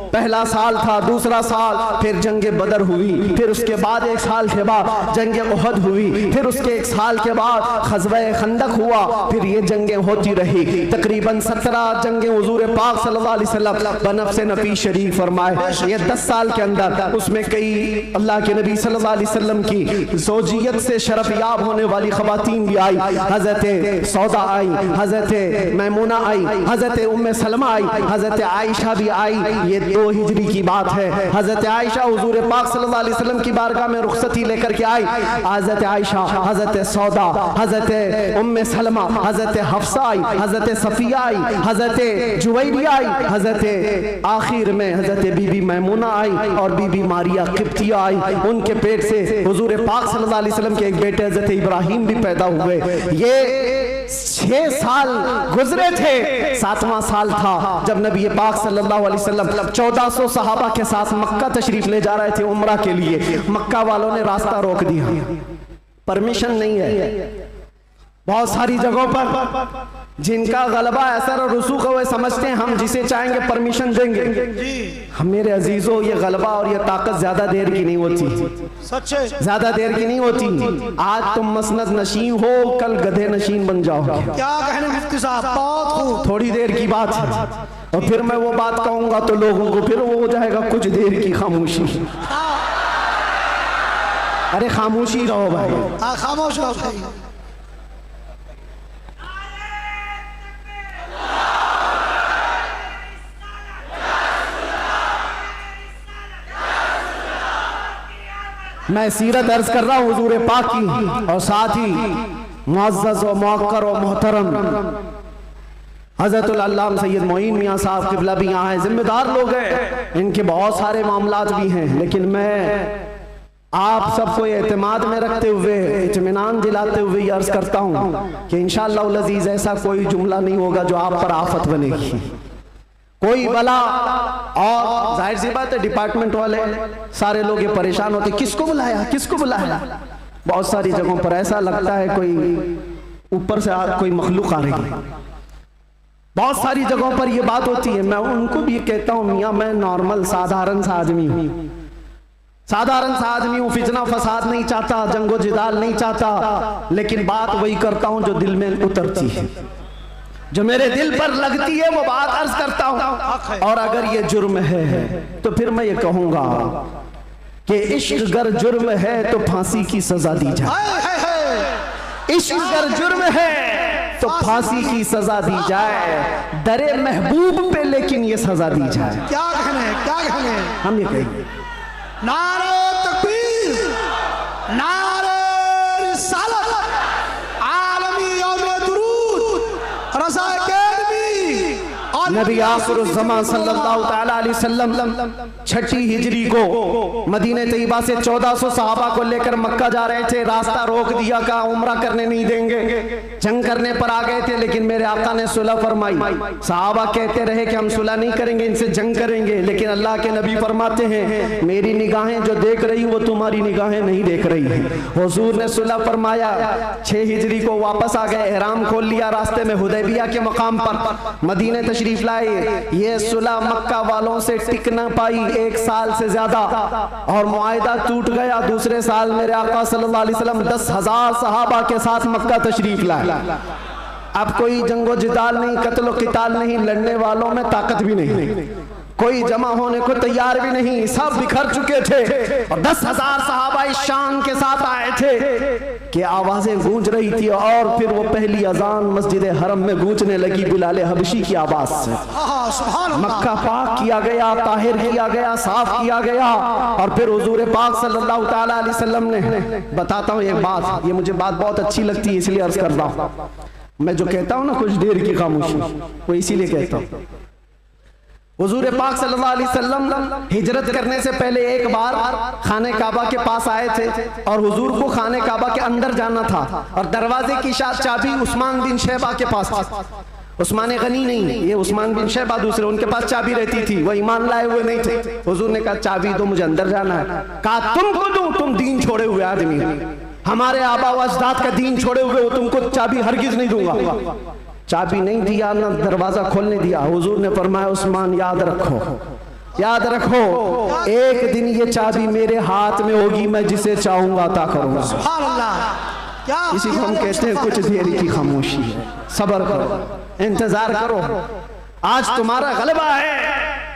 पहला साल था, दूसरा साल, फिर जंगे बदर हुई, फिर उसके बाद एक साल के बाद जंगे उहद हुई, फिर उसके एक साल के बाद ग़ज़वा-ए खंदक हुआ, फिर ये जंगें होती रही। तकरीबन 17 जंगें हुज़ूर पाक सल्लल्लाहु अलैहि वसल्लम बनफ़्स नफ़ीस शरीफ फरमाए। ये 10 साल के अंदर उसमें कई अल्लाह के नबी सल्लल्लाहु अलैहि वसल्लम की ज़ौजियत से शरफ़ याब होने वाली ख़वातीन भी आई। हज़रत सौदा आई, हज़रत मैमूना आई, हज़रत उम्मे सलमा आई, हज़रत आयशा भी आई। ये 2 हिजरी की बात है। हज़रत आयशा हुज़ूर पाक सल्लल्लाहु अलैहि वसल्लम की बारगाह में रुखसती लेकर के आई। हज़रत आयशा, हज़रत सौदा, हज़रत उम्मे सलमा, हज़रत हफ्सा आई, हज़रत सफ़िया आई, हज़रत जुवैरिया आई, हज़रत आखिर में हज़रत बीबी मैमूना आई और बीबी मारिया किप्तिया आई। उनके पेट से हुज़ूर पाक सल्लल्लाहु अलैहि वसल्लम के एक बेटे हज़रत इब्राहिम भी पैदा हुए। ये 6 साल गुजरे थे। 7वां साल था जब नबी पाक सल्लल्लाहु अलैहि वसल्लम 1400 सहाबा के साथ मक्का तशरीफ ले जा रहे थे उम्रा के लिए। मक्का वालों ने रास्ता रोक दिया, परमिशन नहीं है। बहुत सारी जगहों पर जिनका गलबा असर और रसूख है वे समझते हैं हम जिसे चाहेंगे परमिशन देंगे। हम मेरे अजीजों, ये गलबा और ये ताकत ज्यादा देर की नहीं होती, सच है, ज्यादा देर की नहीं होती। आज तुम मसनद नशीन हो, कल गधे नशीन बन जाओगे। क्या कहने मुफ्ती साहब, बहुत खूब। थोड़ी देर की बात है और फिर मैं वो बात कहूंगा तो लोगों को फिर वो हो जाएगा कुछ देर की खामोशी। अरे खामोशी रहो भाई, खामोश रहो भाई। मैं सीरत अर्ज कर रहा हूँ हुजूर पाक की, और साथ ही मुअज़्ज़ज़ व मुअक्कर व मोहतरम हज़रतुल अल्लामा सैयद मोइन मियाँ साहब क़िबला भी यहाँ हैं। जिम्मेदार लोग हैं, इनके बहुत सारे मामलात भी हैं, लेकिन मैं आप सबको एतमाद में रखते हुए, इत्मीनान दिलाते हुए ये अर्ज करता हूँ कि इंशाअल्लाह अज़ीज़ ऐसा कोई जुमला नहीं होगा जो आप पर आफत बनेगी, कोई बला। और जाहिर सी बात है डिपार्टमेंट वाले सारे लोग ये परेशान होते, किसको बुलाया, किसको बुलाया। बहुत सारी जगहों पर ऐसा लगता है कोई ऊपर से कोई मखलूक आ रही है। बहुत सारी जगहों पर ये बात होती है। मैं उनको भी कहता हूँ मियाँ मैं नॉर्मल साधारण सा आदमी हूँ, साधारण सा आदमी हूँ, फितना फसाद नहीं चाहता, जंगो जिदाल नहीं चाहता, लेकिन बात वही करता हूँ जो दिल में उतरती है, जो मेरे दिल पर लगती है वो बात अर्ज करता हूं। और अगर ये जुर्म है तो फिर मैं ये कहूंगा कि इश्क अगर जुर्म है तो फांसी की सजा दी जाए। इश्क अगर जुर्म है तो फांसी की सजा दी जाए, दरे महबूब पे लेकिन ये सजा दी जाए। क्या कहने, क्या कहने, हम ये कहेंगे नारे तकबीर, नारे रिसालत, आलमी यौम दुरूद, रज़ा अकेडमी, नबी आखिरुज़्ज़मान सल्लल्लाहु तआला अलैहि वसल्लम 6 हिजरी को मदीने तैयबा से 1400 सहाबा को लेकर मक्का जा रहे थे। रास्ता रोक दिया, कहा उम्रा करने नहीं देंगे, जंग करने पर आ गए थे। लेकिन मेरे आका ने सुलह फरमाई। सहाबा कहते रहे कि हम सुलह नहीं करेंगे, इनसे जंग करेंगे, लेकिन अल्लाह के नबी फरमाते हैं मेरी निगाहें जो देख रही वो तुम्हारी निगाहें नहीं देख रही है। हुजूर ने सुलह फरमाया, 6 हिजरी को वापस आ गए, एहराम खोल लिया, रास्ते में हुदैबिया के मकाम पर मदीने तशरीफ लाए। ये सुलह मक्का वालों से टिक न पाई 1 साल से ज्यादा, और मुआहिदा टूट गया। दूसरे साल मेरे आका सल्लल्लाहु अलैहि वसल्लम 10,000 सहाबा के साथ मक्का तशरीफ लाए। अब कोई जंगो जिदाल नहीं, कत्लो किताल नहीं, लड़ने वालों में ताकत भी नहीं, कोई जमा होने को तैयार भी नहीं, सब बिखर चुके थे। और 10,000 सहाबा इस शान के साथ आए थे कि आवाजें गूंज रही थी। और फिर वो पहली अजान मस्जिद हरम में गूंजने लगी बिलाल हबशी की आवाज से। मक्का पाक किया गया, ताहिर किया गया, साफ किया गया। और फिर हुजूर पाक सल्लल्लाहु तआला अलैहि वसल्लम ने, बताता हूँ एक बात, ये मुझे बात बहुत अच्छी लगती है इसलिए अर्ज कर रहा हूँ। मैं जो कहता हूँ ना कुछ देर की खामोशी, वो इसीलिए कहता हूँ। हुजूर पाक सल्लल्लाहु अलैहि वसल्लम हिजरत करने से पहले एक बार खाने काबा के पास आए थे, और हुजूर को खाने काबा के अंदर जाना था, और दरवाजे की चाबी उस्मान बिन शैबा के पास थी। उस्मान गनी नहीं, ये उस्मान बिन शैबा दूसरे, उनके पास चाबी रहती थी, वो ईमान लाए हुए नहीं थे। हुजूर ने कहा चाबी दो, मुझे अंदर जाना है। कहा तुमको दूं, तुम दीन छोड़े हुए आदमी, हमारे आबा व अजदाद का दीन छोड़े हुए हो, तुमको चाबी हरगिज नहीं दूंगा। चाबी नहीं दिया, ना दरवाजा खोलने दिया। हुजूर ने फरमाया उस्मान याद रखो, याद रखो, एक दिन ये चाबी मेरे हाथ में होगी, मैं जिसे चाहूंगा अता करूंगा। सुभान अल्लाह। क्या इसी को हम कहते हैं कुछ देर की खामोशी है। सब्र करो, इंतजार करो, आज तुम्हारा गलबा है,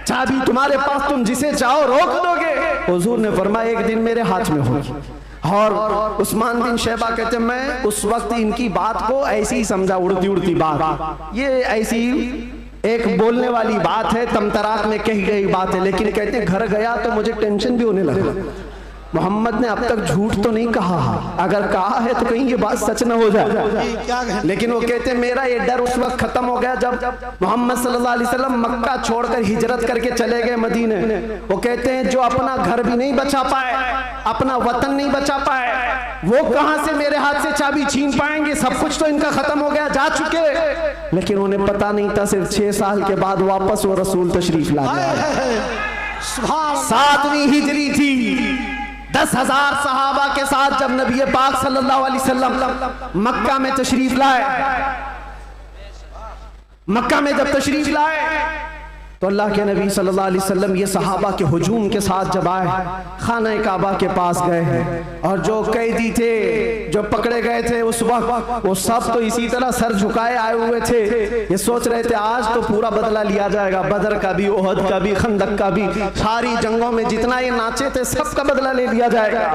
चाबी तुम्हारे पास, तुम जिसे चाहो रोक दोगे। हुजूर ने फरमाया एक दिन मेरे हाथ में होगी। और उस्मान बिन शैबा कहते मैं उस वक्त इनकी बात को ऐसी ही समझा, उड़ती उड़ती बात, ये ऐसी एक बोलने वाली बात है, तमतराक में कही गई बात है। लेकिन कहते हैं घर गया तो मुझे टेंशन भी होने लगा, मोहम्मद ने अब तक झूठ तो नहीं कहा, अगर कहा है तो कहीं ये बात सच न हो जाए। लेकिन वो कहते हैं मेरा ये डर उस वक्त खत्म हो गया जब मोहम्मद सल्लल्लाहु अलैहि वसल्लम मक्का छोड़कर हिजरत करके चले गए मदीने। वो कहते हैं जो अपना घर भी नहीं बचा पाए, अपना वतन नहीं बचा पाए, वो कहां से मेरे हाथ से चाबी छीन पाएंगे, सब कुछ तो इनका खत्म हो गया, जा चुके। लेकिन उन्हें पता नहीं था सिर्फ 6 साल के बाद वापस वो रसूल तशरीफ ला गए। 7वीं हिजरी थी, 10,000 सहाबा के साथ जब नबी पाक सल्लल्लाहु अलैहि वसल्लम मक्का में तशरीफ लाए, मक्का में जब तशरीफ लाए तो अल्लाह के नबी सल्लल्लाहु अलैहि वसल्लम ये सहाबा के हुजूम के साथ जब आए, खाना काबा के पास गए और जो कैदी थे, जो पकड़े गए थे उस वक्त, वो सब तो इसी तरह सर झुकाए आए हुए थे। ये सोच रहे थे आज तो पूरा बदला लिया जाएगा, बदर का भी, ओहद का भी, खंदक का भी, सारी जंगों में जितना ये नाचे थे सबका बदला ले लिया जाएगा।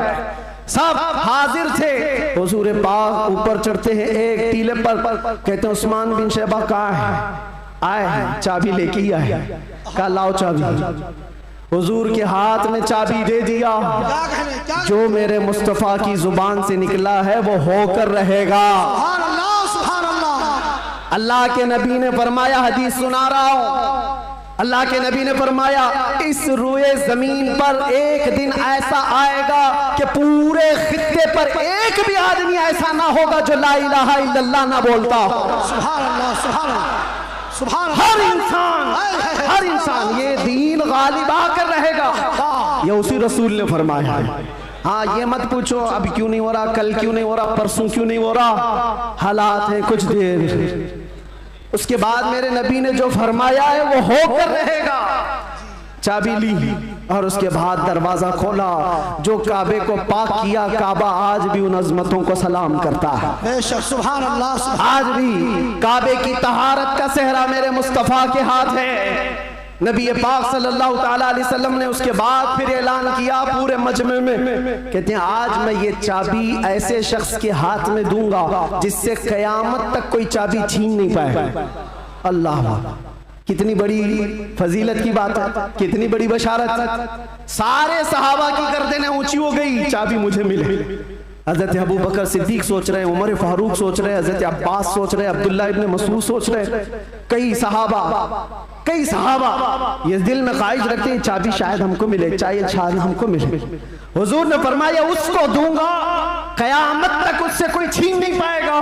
सब हाजिर थे। हुजूर पाक ऊपर चढ़ते हैं एक टीले पर, कहते हैं उस्मान बिन शैबा कहाँ है? आए हैं, चाबी लेके ही आए। कहा लाओ चाबी। हुजूर के हाथ में चाबी दे दिया। जो मेरे मुस्तफा की जुबान से निकला है वो होकर रहेगा। सुभान अल्लाह, सुभान अल्लाह। अल्लाह के नबी ने फरमाया, हदीस सुना रहा हूं, अल्लाह के नबी ने फरमाया इस रुए जमीन पर एक दिन ऐसा आएगा कि पूरे खित्ते पर एक भी आदमी ऐसा ना होगा जो ला इलाहा इल्लल्लाह ना बोलता। सुभान अल्लाह, सुभान अल्लाह। हर इंसान ये दीन गालिब आकर रहेगा, ये उसी रसूल ने फरमाया है। हाँ, ये मत पूछो अभी क्यों नहीं हो रहा, कल क्यों नहीं हो रहा, परसों क्यों नहीं हो रहा, हालात है कुछ देर, उसके बाद मेरे नबी ने जो फरमाया है वो होकर रहेगा। चाबी ली और उसके बाद दरवाजा खोला। जो काबे को पाक किया, काबा आज भी उन अजमतों को सलाम करता है। बेशक, सुभान अल्लाह। आज भी काबे की तहारत का सेहरा मेरे मुस्तफा के हाथ है। नबी पाक सल्लल्लाहु ताला अलैहि वसल्लम ने उसके बाद फिर ऐलान किया पूरे मजमे में, कहते हैं आज मैं ये चाबी ऐसे शख्स के हाथ में दूंगा जिससे कयामत तक कोई चाबी छीन नहीं पाएगा। अल्लाह, कितनी बड़ी फजीलत की बात है, कितनी बड़ी बशारत। सारे सहाबा की गर्दनें ऊंची हो गई, चाबी मुझे मिले। हजरत अबू बकर सिद्दीक सोच रहे हैं, उमर फारूक सोच रहे हैं, हजरत अब्बास सोच रहे हैं, अब्दुल्ला इब्न मसूद सोच रहे हैं, कई सहाबा ये दिल में ख्वाहिश रखते हैं चाबी शायद हमको मिले, चाहे शायद हमको मिले। हुजूर ने फरमाया उसको दूंगा, कयामत तक उससे कोई छीन नहीं पाएगा।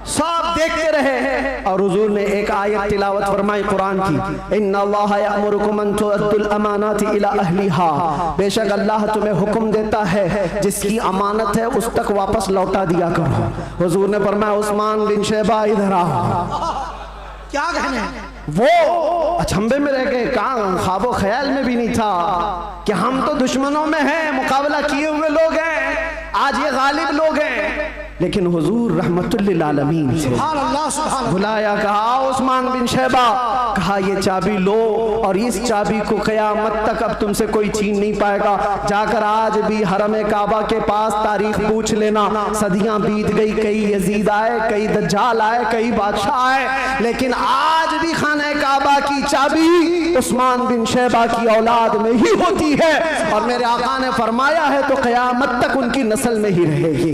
सब देखते रहे और हुजूर ने एक आयत तिलावत फरमाई कुरान की, इन्नल्लाह यअमुरुकुम अन तुअद्दुल अमानाति इला अहलिहा, बेशक अल्लाह तुम्हें हुक्म देता है जिसकी अमानत है उस तक वापस लौटा दिया करो। हुजूर ने फरमाया उस्मान बिन शैबा इधर आओ। क्या कहने, वो अचंभे में रह गए, कहाँ ख्वाबो ख्याल में भी नहीं था कि हम तो दुश्मनों में हैं, मुकाबला किए हुए लोग हैं, आज ये गालिब लोग हैं। लेकिन हुजूर रहमतुल लिल आलमीन से बुलाया, कहा उस्मान बिन शैबा, कहा ये चाबी लो और इस चाबी को कयामत तक अब तुमसे कोई छीन नहीं पाएगा। जाकर आज भी हरम काबा के पास तारीख पूछ लेना, सदियां बीत गई, कई यजीद आए, कई दज्जाल आए, कई बादशाह आए, लेकिन आज भी खाना काबा की चाबी उस्मान बिन शैबा की औलाद में ही होती है। और मेरे आका ने फरमाया है तो कयामत तक उनकी नस्ल में ही रहेगी।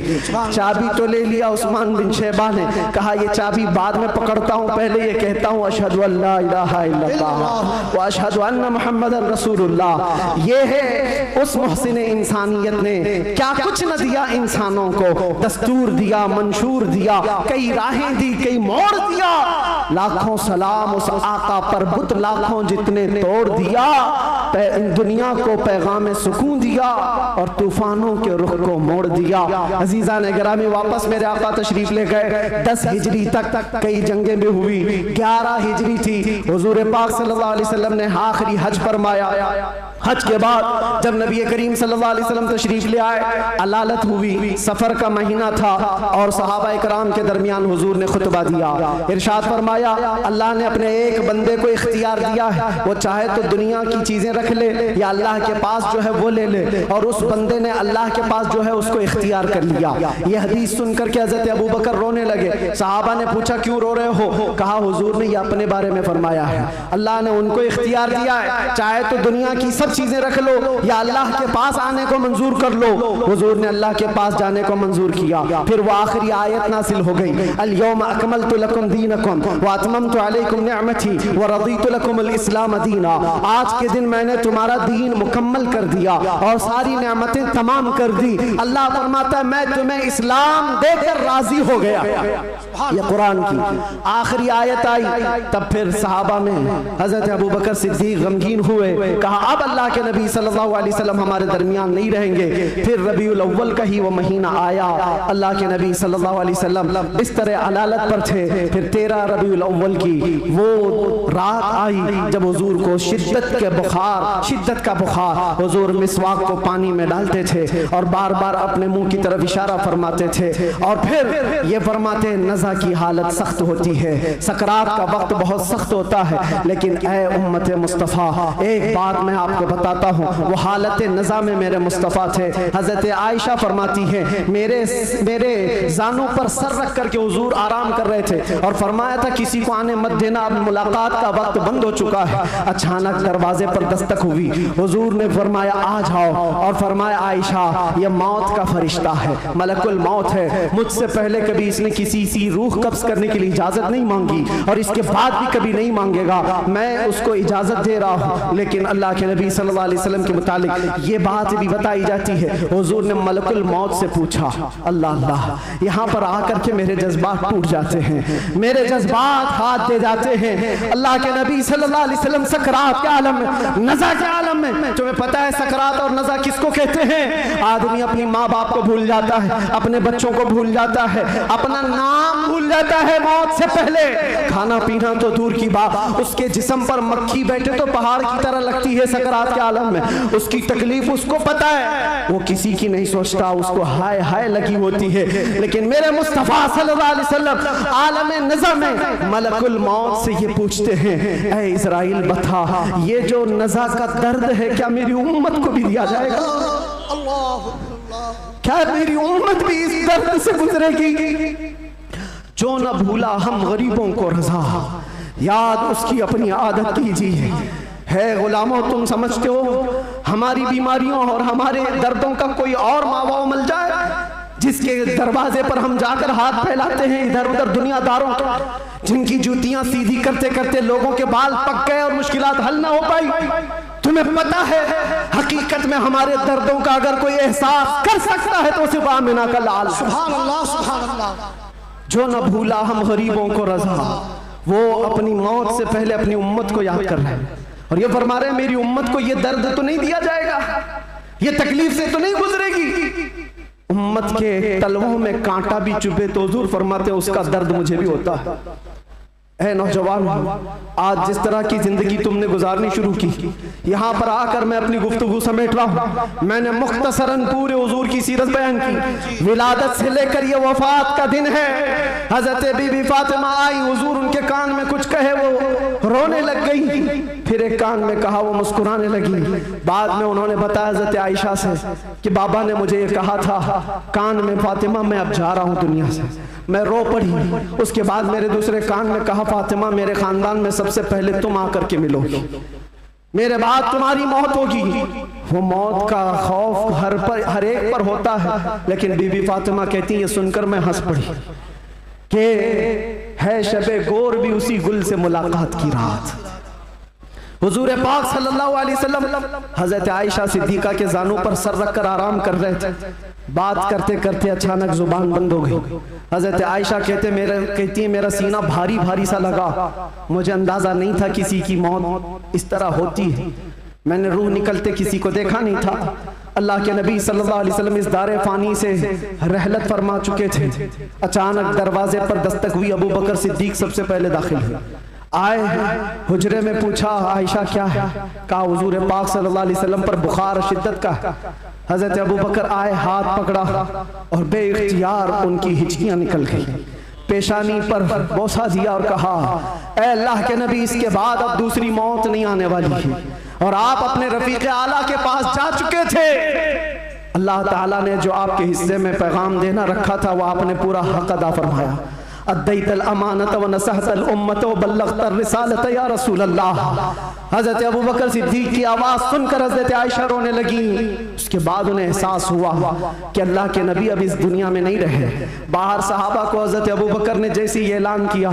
चाबी तो ले लिया उस्मान बिन शैबा ने, कहा ये चाबी बाद में पकड़ता हूँ, पहले ये कहता हूँ अशहदु अल्ला इलाहा इल्लल्लाह व अशहदु अन्ना मुहम्मदन रसूलुल्लाह। ये है उस मोहसिन इंसानियत ने क्या कुछ न दिया इंसानों को, दस्तूर दिया, मंशूर दिया, कई राहें दी, कई मोड़ दिया। लाखों सलाम उस आका पर, बुत लाखों जितने तोड़ दिया। दुनिया को पैगाम सुकून दिया और तूफानों के रुख को मोड़ दिया। अजीज़ान गिरामी, वापस मेरे आका तशरीफ ले गए। 10 हिजरी तक कई जंगें भी हुई। 11 हिजरी थी, हुजूर पाक सल्लल्लाहु अलैहि वसल्लम ने आखिरी हज फरमाया। हज के बाद जब नबी करीम सल्लल्लाहु अलैहि वसल्लम तशरीफ ले आए, अलालत हुई, सफर का महीना था और सहाबा इकराम के दरमियान हुजूर ने खुतबा दिया। इरशाद फरमाया, अल्लाह ने अपने एक बंदे को इख्तियार दिया है, वो चाहे तो दुनिया की चीजें रख ले या अल्लाह के पास जो है वो ले ले, और उस बंदे ने अल्लाह के पास जो है उसको इख्तियार कर लिया। ये हदीस सुनकर के हजरत अबू बकर रोने लगे। सहाबा ने पूछा, क्यों रो रहे हो? कहा, हुजूर ने ये अपने बारे में फरमाया है, अल्लाह ने उनको इख्तियार दिया है, चाहे तो दुनिया की सब चीजें रख लो या अल्लाह के पास आने को मंजूर कर लो। हुजूर ने अल्लाह के पास जाने को मंजूर किया। फिर वो आखिरी आयत नासिल हो गई, अल-यौम अकमलतु लकुम दीनकुम व अतममतु अलैकुम निअमती व रदीतु लकुमुल इस्लाम दीना। आज के दिन मैंने तुम्हारा दीन मुकम्मल कर दिया और सारी नेमतें तमाम कर दी। अल्लाह फरमाता है, मैं तुम्हें इस्लाम देकर राजी हो गया। ये कुरान की आखिरी आयत आई। तब फिर सहाबा में हजरत अबू बकर सिद्दीक गमगीन हुए, कहा, अब अल्लाह के नबी सल्लल्लाहु अलैहि वसल्लम हमारे दरमियान नहीं रहेंगे। फिर रबीउल अव्वल का ही वो महीना आया। अल्लाह के नबी सल्लल्लाहु अलैहि वसल्लम इस तरह अलालत पर थे। फिर 13 रबीउल अव्वल की वो रात आई जब हुजूर को शिद्दत का बुखार, हुजूर मिसवाक को पानी में डालते थे और बार बार अपने मुंह की तरफ इशारा फरमाते थे और फिर ये फरमाते, नज़ा की हालत सख्त होती है, सकरात का वक्त बहुत सख्त होता है, लेकिन ए उम्मत मुस्तफ़ा, एक बात मैं आपको बताता हूँ, वो हालत नज़ा में मेरे मुस्तफ़ा थे। हजरत आयशा फरमाती है, मेरे जानों पर सर रख करके हुजूर आराम कर रहे थे और फरमाया था, किसी को आने मत देना, अब मुलाकात का वक्त बंद हो चुका है। अचानक दरवाजे पर दस्तक हुई। हुजूर ने फरमाया, आ जाओ, और फरमाया, आयशा, ये मौत का फरिश्ता है, मलकुल मौत है। मुझसे पहले कभी इसने किसी सी रूह कब्ज करने के लिए इजाजत नहीं मांगी और इसके बाद भी कभी नहीं मांगेगा। मैं उसको इजाजत दे रहा हूँ। लेकिन अल्लाह के नबी सल्लल्लाहु अलैहि वसल्लम के मुतालिक ये बात भी बताई जाती है, हुजूर ने मलकुल मौत से पूछा। अल्लाह अल्लाह, यहाँ पर आकर के मेरे जज्बात टूट जाते हैं, मेरे जज्बात हाथ दे जाते हैं। अल्लाह के नबी सल्लल्लाहु अलैहि वसल्लम सकरात के आलम में, नज़ा के आलम में, तुम्हें पता है सकरात और नज़ा किसको कहते हैं? आदमी अपनी माँ बाप को भूल जाता है, अपने बच्चों को भूल जाता है, अपना नाम भूल जाता है मौत से पहले। खाना पीना तो दूर की बात, उसके जिस्म पर मक्खी बैठे तो पहाड़ की तरह लगती है सकरात के आलम में। उसकी तकलीफ उसको पता है, वो किसी की नहीं सोचता, उसको हाय हाय लगी होती है। लेकिन मेरे मुस्तफा सल्लल्लाहु अलैहि वसल्लम आलम नज़ा में मलकुल मौत से ये पूछते हैं, ऐ इज़राइल बता, ये जो नज़ा का दर्द है क्या मेरी उम्मत को भी दिया जाएगा? क्या मेरी उम्मत भी इस दर्द से गुजरेगी? जो न भूला हम गरीबों को रज़ा, याद उसकी अपनी आदत कीजिए। है गुलामों, तुम समझते हो हमारी बीमारियों और हमारे दर्दों का कोई और मावा मिल जाए जिसके दरवाजे पर हम जाकर हाथ फैलाते हैं इधर उधर दुनियादारों का, जिनकी जूतियां सीधी करते करते लोगों के बाल पक गए और मुश्किलात हल ना हो पाई? तुम्हें पता है हकीकत में हमारे दर्दों का अगर कोई एहसास कर सकता है तो सिर्फ आमिना का लाल। सुभान अल्लाह, सुभान अल्लाह। जो न भूला हम गरीबों को रज़ा, वो अपनी मौत से पहले अपनी उम्मत को याद कर रहे हैं और ये फरमा रहे हैं, मेरी उम्मत को ये दर्द तो नहीं दिया जाएगा, ये तकलीफ से तो नहीं गुजरेगी। उम्मत के तलवों में कांटा भी चुभे तो हुजूर फरमाते हैं, उसका दर्द मुझे भी होता है। ऐ नौजवान, आज जिस तरह की जिंदगी तुमने गुजारनी शुरू की, यहाँ पर आकर मैं अपनी गुफ्तगू समेट रहा हूँ। मैंने मुख्तसरन पूरे हुजूर की सीरत बयान की। विलादत से लेकर ये वफात का दिन है, हजरत बीबी फातिमा आई, हुजूर उनके कान में कुछ कहे, वो रोने लग गई, फिर एक कान में कहा, वो मुस्कुराने लगी। बाद में उन्होंने बताया हजरत आयशा से कि बाबा ने मुझे ये कहा था कान में, फातिमा मैं अब जा रहा हूँ दुनिया से। मैं रो पड़ी। उसके बाद मेरे दूसरे कान में कहा, फातिमा मेरे खानदान में सबसे पहले तुम आकर के मिलोगी, मेरे बाद तुम्हारी मौत होगी। वो मौत का खौफ हर एक पर होता है, लेकिन बीबी फातिमा कहती है, ये सुनकर मैं हंस पड़ी कि है शबे गोर भी उसी गुल से मुलाकात की रात। हुजूर पाक सल्लल्लाहु अलैहि वसल्लम हजरत आयशा सिद्दीका के जानों पर सर रखकर आराम कर रहे थे। बात करते करते अचानक जुबान बंद हो गई। हजरत आयशा कहती है मेरा सीना भारी भारी सा लगा, मुझे अंदाजा नहीं था किसी की मौत इस तरह होती है। मैंने रूह निकलते किसी को देखा नहीं था। अल्लाह के नबी सल्लल्लाहु अलैहि वसल्लम इस दारे फानी से रहलत फरमा चुके थे। अचानक दरवाजे पर दस्तक हुई। अबू बकर सिद्दीक सबसे पहले दाखिल हुए। आए हुजरे में पूछा, आयशा क्या है? कहा हुजूर पाक सल्लल्लाहु अलैहि वसल्लम पर बुखार शिद्दत का। हजरत अबू बकर आए, हाथ पकड़ा और बेइख्तियार उनकी हिचकियां निकल गई। पेशानी पर बोसा दिया और कहा, ऐ अल्लाह के नबी, इसके बाद अब दूसरी मौत नहीं आने वाली है और आप अपने रफीक आला के पास जा चुके थे। अल्लाह ताला ने जो आपके हिस्से में पैगाम देना रखा था वो आपने पूरा हक अदा फरमाया। अद्दैतल अमानत व नसहतल उम्मत व बल्लगतर रिसालत या रसूल अल्लाह। हजरत अबू बकर सिद्दीक की आवाज़ सुनकर हजरत आयशा रोने लगी। उसके बाद उन्हें एहसास हुआ कि अल्लाह के नबी अब इस दुनिया में नहीं रहे। बाहर सहाबा को हजरत अबू बकर ने जैसे ही ऐलान किया,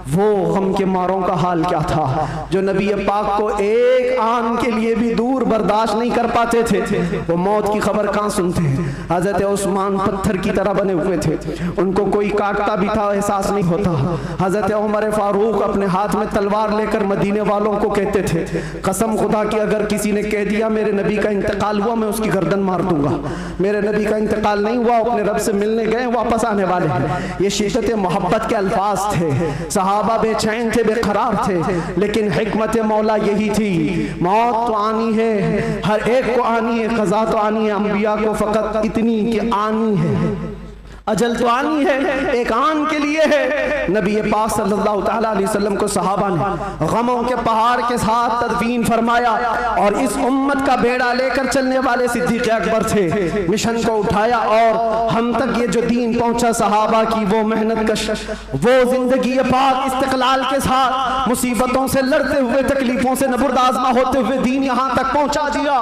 वो गम के मारों का हाल क्या था जो नबी पाक को एक आन के लिए भी दूर बर्दाश्त नहीं कर पाते थे। वो मौत की खबर कहाँ सुनते हैं। हजरत उस्मान पत्थर की तरह बने हुए थे, उनको कोई काटता भी था एहसास नहीं होता। हजरत उमर फारूक अपने हाथ में तलवार लेकर मदीने वालों को कहते थे, कसम खुदा की अगर किसी ने कह दिया मेरे नबी का इंतकाल हुआ, मैं उसकी गर्दन मार दूंगा। मेरे नबी का इंतकाल नहीं हुआ, अपने रब से मिलने गए, वापस आने वाले हैं। ये शिद्दत मोहब्बत के अल्फाज थे। सहाबा बेचैन थे, बेकरार थे, लेकिन हिकमत मौला यही थी, मौत तो आनी है, हर एक को आनी है, क़ज़ा तो आनी है। अंबिया को फकत इतनी कि आनी है, अजल तो आनी है, एक आन के लिए है। नबी पाक सल्लल्लाहु ताला अलैहि वसल्लम को सहाबा ने गमों के पहाड़ के साथ तदफीन फरमाया और इस उम्मत का बेड़ा लेकर चलने वाले सिद्दीक़ अकबर थे। मिशन को उठाया और हम तक ये जो दीन पहुंचा, सहाबा की वो मेहनत कश, वो जिंदगी पाक इस्तिक़लाल के साथ मुसीबतों से लड़ते हुए, तकलीफों से नबुर्दाज़मा होते हुए दीन यहाँ तक पहुंचा दिया।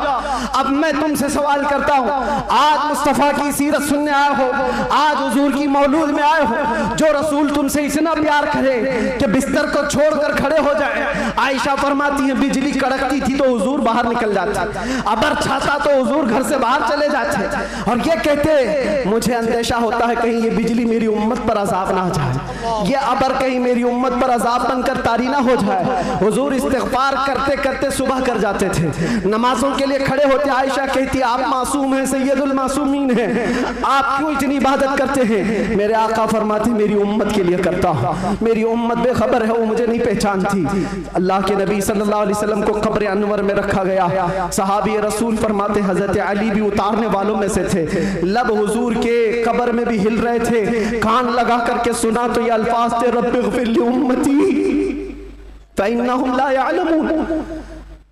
अब मैं तुमसे सवाल करता हूँ, आज मुस्तफ़ा की सीरत सुनने आए हो, आज हुजूर की मौलूद में आए हो, जो रसूल तुमसे इतना प्यार करे कि बिस्तर को छोड़कर खड़े हो जाए। आयशा फरमाती है बिजली कड़कती थी तो हुजूर बाहर निकल जाते, अबर छाता तो हुजूर घर से बाहर चले जाते और ये कहते मुझे अंदेशा होता है कहीं ये बिजली मेरी उम्मत पर अजाब ना आ जाए, ये अबर कहीं मेरी उम्मत पर अजाब बनकर तारी ना हो जाए। हुजूर इस्तिग़फ़ार करते करते सुबह कर जाते थे, नमाजों के लिए खड़े होते। आयशा कहती आप मासूम हैं, सैयदुल मासूमीन हैं, आप क्यों इतनी इबादत करते हैं? मेरे आका फरमाते मेरी उम्मत के लिए करता हूँ, मेरी उम्मत बेखबर है, वो मुझे नहीं पहचानती। अल्लाह के नबी सल्लल्लाहु अलैहि वसल्लम को कब्र अनवर में रखा गया। सहाबी रसूल फरमाते हजरत अली भी उतारने वालों में से थे। लब हुजूर के कब्र में भी हिल रहे थे, कान लगा करके सुना तो ये अल्फाज थे, रब्बिग़फ़िर ली उम्मती फ़इन्नहुम ला यअलमून।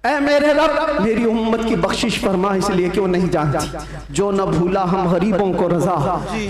ऐ मेरे रब मेरी उम्मत की बख्शिश फरमा, इसलिए कि वो नहीं जानती। जो न भूला हम गरीबों को रजा,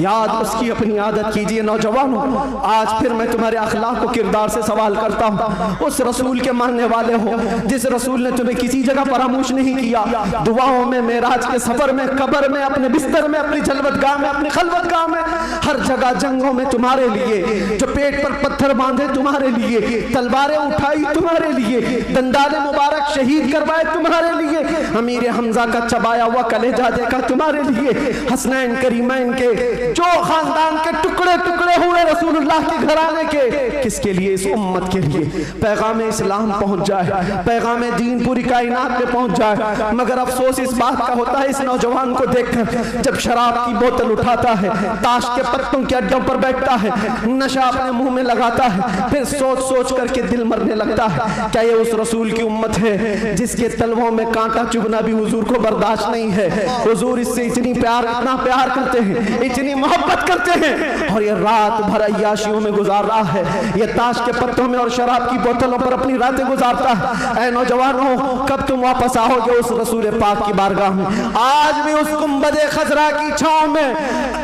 याद उसकी अपनी आदत कीजिए। नौजवानों, आज फिर मैं तुम्हारे अखलाक को किरदार से सवाल करता हूँ। उस रसूल के मानने वाले हो जिस रसूल ने तुम्हें किसी जगह फरामोश नहीं किया। दुआओं में, मेराज के सफर में, कब्र में, अपने बिस्तर में, अपनी जलवतगाह में, अपनी खलवतगाह में, हर जगह जंगों में तुम्हारे लिए, जो पेट पर पत्थर बांधे तुम्हारे लिए, तलवारें उठाई तुम्हारे लिए, दंदाने मुबारक शहीद करवाए तुम्हारे लिए, अमीर हमजा का चबाया हुआ कलेजा देखा तुम्हारे लिए, हसनैन करीमैन के जो खानदान के टुकड़े टुकड़े हुए रसूलुल्लाह के घराने के, किसके लिए? इस उम्मत के लिए। पैगाम इस्लाम पहुंच जाए, पैगाम दीन पूरी कायनात में पहुंच जाए। मगर अफसोस इस बात का होता है इस नौजवान को देखकर, जब शराब की बोतल उठाता है, ताश के पत्तों के अड्डों पर बैठता है, नशा अपने मुंह में लगाता है, फिर सोच सोच करके दिल मरने लगता है। क्या ये उस रसूल की उम्मत है जिसके तलवों में कांटा चुभना भी हुजूर को बर्दाश्त नहीं है? हुजूर इससे इतनी प्यार, इतना प्यार करते हैं, इतनी मोहब्बत करते हैं, और ये रात भर अय्याशियों में गुजार रहा है, ये ताश के पत्तों में और शराब की बोतलों पर अपनी रातें गुजारता है। ऐ नौजवानों, कब तुम वापस आओगे उस रसूल पाक की बारगाह में? आज भी उस गुंबदे खजरा की छांव में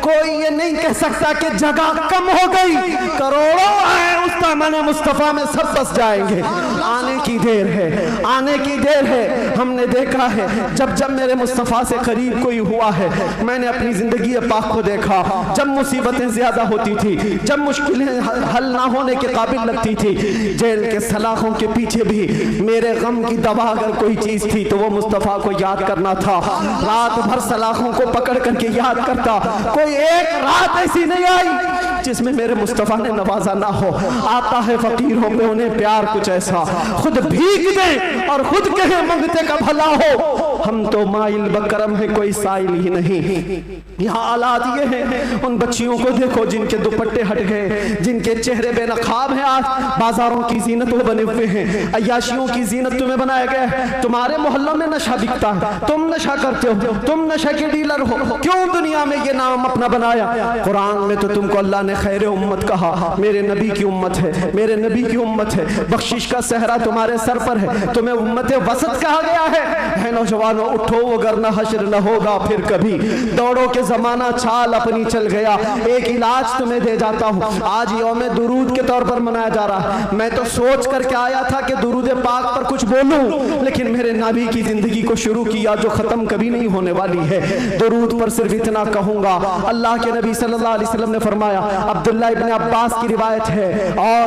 कोई ये नहीं कह सकता कि जगह कम हो गई। करोड़ों आए उस दामन मुस्तफा में, सब बस जाएंगे। आने की देर है, आने की देर है। हमने देखा है जब जब मेरे मुस्तफ़ा से करीब कोई हुआ है, मैंने अपनी ज़िंदगी पाक को देखा। जब मुसीबतें ज़्यादा होती थी, जब मुश्किलें हल ना होने के काबिल लगती थी, जेल के सलाखों के पीछे भी मेरे गम की दवा अगर कोई चीज़ थी तो वो मुस्तफ़ा को याद करना था। रात भर सलाखों को पकड़ करके याद करता। कोई एक रात ऐसी नहीं आई जिसमें मेरे मुस्तफ़ा ने नवाजा ना हो। आता है फ़कीरों पे उन्हें प्यार कुछ ऐसा, खुद भीग दे और खुद खुद कहे मंगते का भला हो, हम तो माइल बकरम है कोई साइल ही नहीं। यहाँ औलाद ये हैं, उन बच्चियों को देखो जिनके दुपट्टे हट गए, जिनके चेहरे बेनकाब हैं, आज बाजारों की जीनत वो बने हुए हैं, अय्याशियों की जीनत तुम्हें बनाया गया है। तुम्हारे मोहल्लों में नशा बिकता है, तुम नशा करते हो, तुम नशा के डीलर हो, क्यों दुनिया में ये नाम अपना बनाया? कुरान में तो तुमको अल्लाह ने खैर उम्मत कहा, मेरे नबी की उम्मत है, मेरे नबी की उम्मत है, बख्शिश का सहरा तुम्हारे सर पर है, तुम्हें उम्मत वसत कहा गया है नौजवानों उठो वरना हश्र न होगा फिर कभी, दौड़ो के जमाना चाल अपनी चल गया। एक इलाज तुम्हें दे जाता हूँ, आज यौम दुरूद के तौर पर मनाया जा रहा है। मैं तो सोच करके आया था कि दुरूद पाक पर कुछ बोलूं, लेकिन मेरे नबी की जिंदगी को शुरू किया जो खत्म कभी नहीं होने वाली है। दुरूद पर सिर्फ इतना कहूंगा, अल्लाह के नबी सल्लल्लाहु अलैहि वसल्लम ने फरमाया, अब्दुल्लाह इब्न अब्बास की रिवायत है और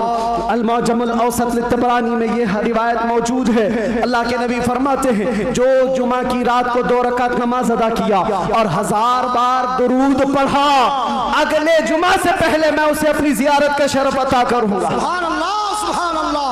अल-मुअज्जमुल औसत लित-तबरानी में ये रिवायत मौजूद है। अल्लाह के नबी फरमाते हैं, जो जुमा की रात को 2 रकात नमाज अदा किया और 1000 बार दुरूद पढ़ा, अगले जुमा से पहले मैं उसे अपनी जियारत का शरफ अता करूंगा। सुभान अल्लाह, सुभान अल्लाह।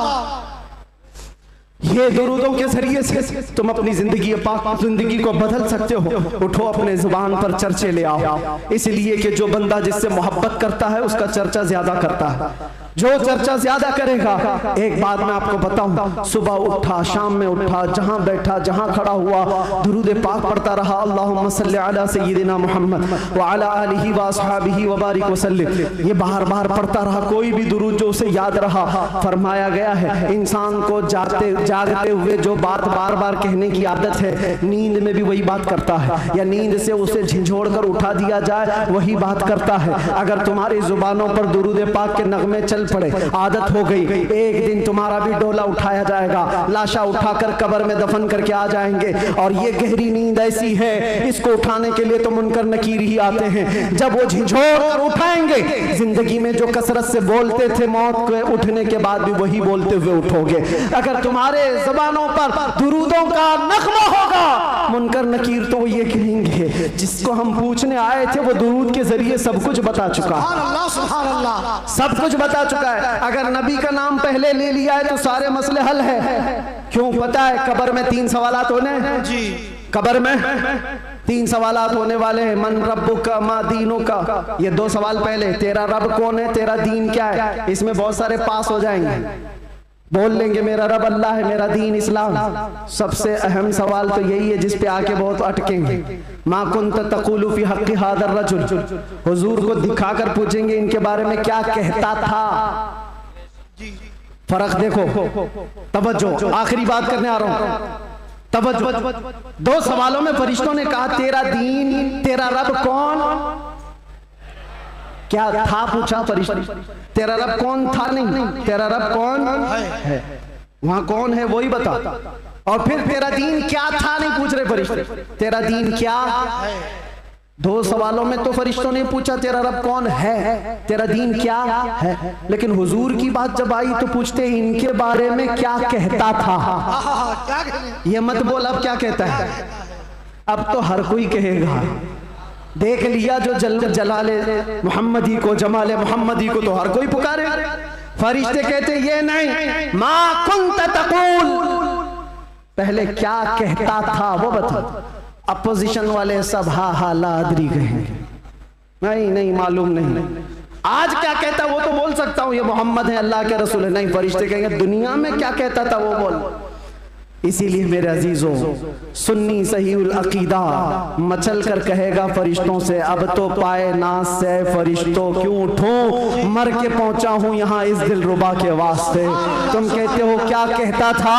ये दुरूदों के जरिए से तुम अपनी जिंदगी पाक जिंदगी को बदल सकते हो। उठो अपने जुबान पर चर्चे ले आओ, इसलिए कि जो बंदा जिससे मोहब्बत करता है उसका चर्चा ज्यादा करता है। जो चर्चा ज्यादा करेगा, एक बात मैं आपको बताऊं, सुबह उठा, शाम में उठा, जहां बैठा, जहां खड़ा हुआ, दुरूद पाक पढ़ता रहा, अल्लाहुम्मा सल्ली अला सय्यिदिना मुहम्मद व अला आलिहि व अस्हाबिहि व बारिक वसल्लिम। ये बार बार पढ़ता रहा, कोई भी दुरूद जो उसे याद रहा। फरमाया गया है, इंसान को जागते हुए जो बात बार बार कहने की आदत है, नींद में भी वही बात करता है, या नींद से उसे झिझोड़ कर उठा दिया जाए वही बात करता है। अगर तुम्हारी जुबानों पर दुरूद पाक के नगमे चल पड़े, आदत हो गई, एक दिन तुम्हारा भी डोला उठाया जाएगा, लाशा उठाकर कब्र में दफन करके आ जाएंगे। और ये गहरी नींद ऐसी है, इसको उठाने के लिए तो मुनकर नकीर ही आते हैं। जब वो झिझोड़ कर उठाएंगे, जिंदगी में जो कसरत से बोलते थे, मौत के उठने के बाद भी वही बोलते हुए उठोगे। अगर तुम्हारे जुबानों पर दुरूदों का नगमा होगा, मुनकर नकीर तो ये कहेंगे, जिसको हम पूछने आए थे वो दुरूद के जरिए सब कुछ बता चुका, सुभान अल्लाह, सुभान अल्लाह। सब कुछ बता चुका है। अगर नबी का नाम पहले ले लिया है तो सारे मसले हल है। क्यों? पता है कब्र में 3 सवालात होने जी, कब्र में 3 सवालात होने वाले हैं। मन रब्बुका मा दीनुका, ये 2 सवाल पहले, तेरा रब कौन है, तेरा दीन क्या है। इसमें बहुत सारे पास हो जाएंगे, बोल लेंगे मेरा रब अल्लाह है, मेरा दीन इस्लाम। सबसे अहम सवाल तो यही है जिस पे आके बहुत अटकेंगे। मा कुंत तक़ूलु फी हक़्क़ि हाज़ा रजुल, हुजूर को दिखाकर पूछेंगे इनके बारे में क्या कहता था। फर्क देखो, तवज्जो, आखिरी बात करने आ रहा हूं, तवज्जो। 2 सवालों में फरिश्तों ने कहा तेरा दीन, तेरा रब कौन, क्या था पूछा फरिश्ते, तेरा रब कौन था नहीं, तेरा रब कौन है, वहां कौन है वही बता। और फिर तेरा दीन क्या था नहीं पूछ रहे फरिश्ते, तेरा दीन क्या है। 2 सवालों में तो फरिश्तों ने पूछा तेरा रब कौन है, तेरा दीन क्या है, लेकिन हुजूर की बात जब आई तो पूछते इनके बारे में क्या कहता था। ये मत बोल अब क्या कहता है, अब तो हर कोई कहेगा। देख लिया जो जलाले मोहम्मदी को, जमाले मोहम्मदी को तो हर कोई पुकारे। फरिश्ते कहते ये नहीं, मा कुंत तक़ूल, पहले क्या कहता था वो बता। अपोजिशन वाले सब हा हा लादरी कहेंगे, नहीं नहीं मालूम नहीं। आज क्या कहता वो तो बोल सकता हूं, ये मोहम्मद है, अल्लाह के रसूल है। नहीं, फरिश्ते कहेंगे दुनिया में क्या कहता था वो बोल। इसीलिए मेरे अजीजों, सुन्नी सहीउल अकीदा मचल कर कहेगा फरिश्तों से, अब तो पाए नाज से फरिश्तों क्यों उठूं, मर के पहुंचा हूं यहाँ इस दिलरुबा के वास्ते। तुम कहते हो क्या कहता था,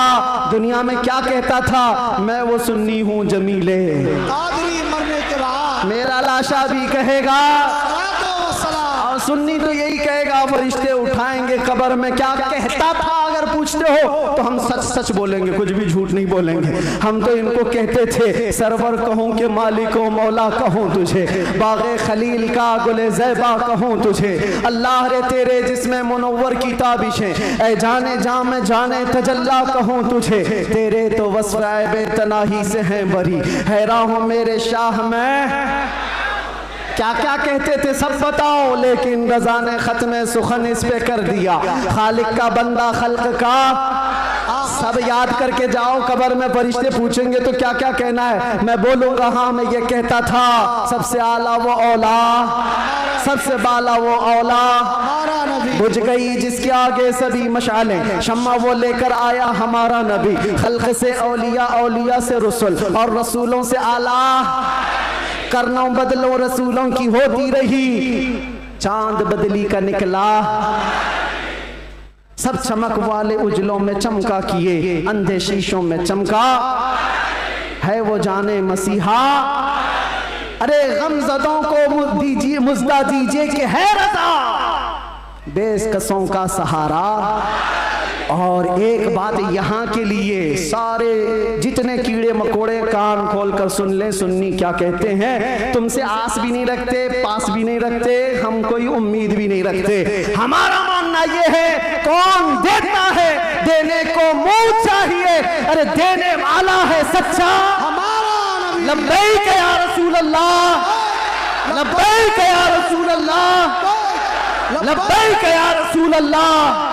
दुनिया में क्या कहता था, मैं वो सुन्नी हूँ जमीले, मरने के बाद मेरा लाशा भी कहेगा, और सुन्नी तो यही कहेगा। फरिश्ते उठाएंगे कब्र में क्या कहता था अगर पूछते हो तो हम सच सच बोलेंगे, कुछ भी झूठ नहीं बोलेंगे। हम तो इनको कहते थे सरवर कहूँ कि मालिको मौला कहूँ तुझे, बाग़े खलील का गुले ज़ैबा कहूँ तुझे, अल्लाह रे तेरे जिसमें मुनव्वर की ताबिशें, ऐ जाने जा में जाने तजल्ला कहूँ तुझे, तेरे तो वस्फ़ ऐबे तनाही से हैं बरी, हैरान हूँ मेरे शाह में। क्या क्या कहते थे सब बताओ, लेकिन रज़ा ने ख़त्म सुखन इस पे कर दिया। खालिक का बंदा खल्क का सब याद करके जाओ, कब्र में फरिश्ते पूछेंगे तो क्या क्या कहना है। मैं बोलूंगा हाँ मैं ये कहता था, सबसे आला वो औला, सबसे बाला वो औला। हमारा नबी बुझ गई जिसके आगे सभी मशालें, शम्मा वो लेकर आया हमारा नबी। खल्क से औलिया, औलिया से रसूल, और रसूलों से आला। करनों बदलों रसूलों की होती रही, चांद बदली का निकला। सब चमक वाले उजलों में चमका किए, अंधे शीशों में चमका है वो जाने मसीहा। अरे गमज़दों को दीजिए, मुज़दा दीजिए कि है रज़ा, बेकसों का सहारा। और एक बात यहाँ के लिए, सारे जितने कीड़े मकोड़े कान खोल कर सुन ले, सुन्नी क्या कहते हैं। तुमसे आस भी नहीं रखते, पास भी नहीं रखते, हम कोई उम्मीद भी नहीं रखते। हमारा मानना ये है कौन देता है, देने को मुंह चाहिए। अरे देने वाला है सच्चा हमारा नबी। लब्बैक या रसूल अल्लाह, लब्बैक या रसूल अल्लाह, लब्बैक या रसूल अल्लाह।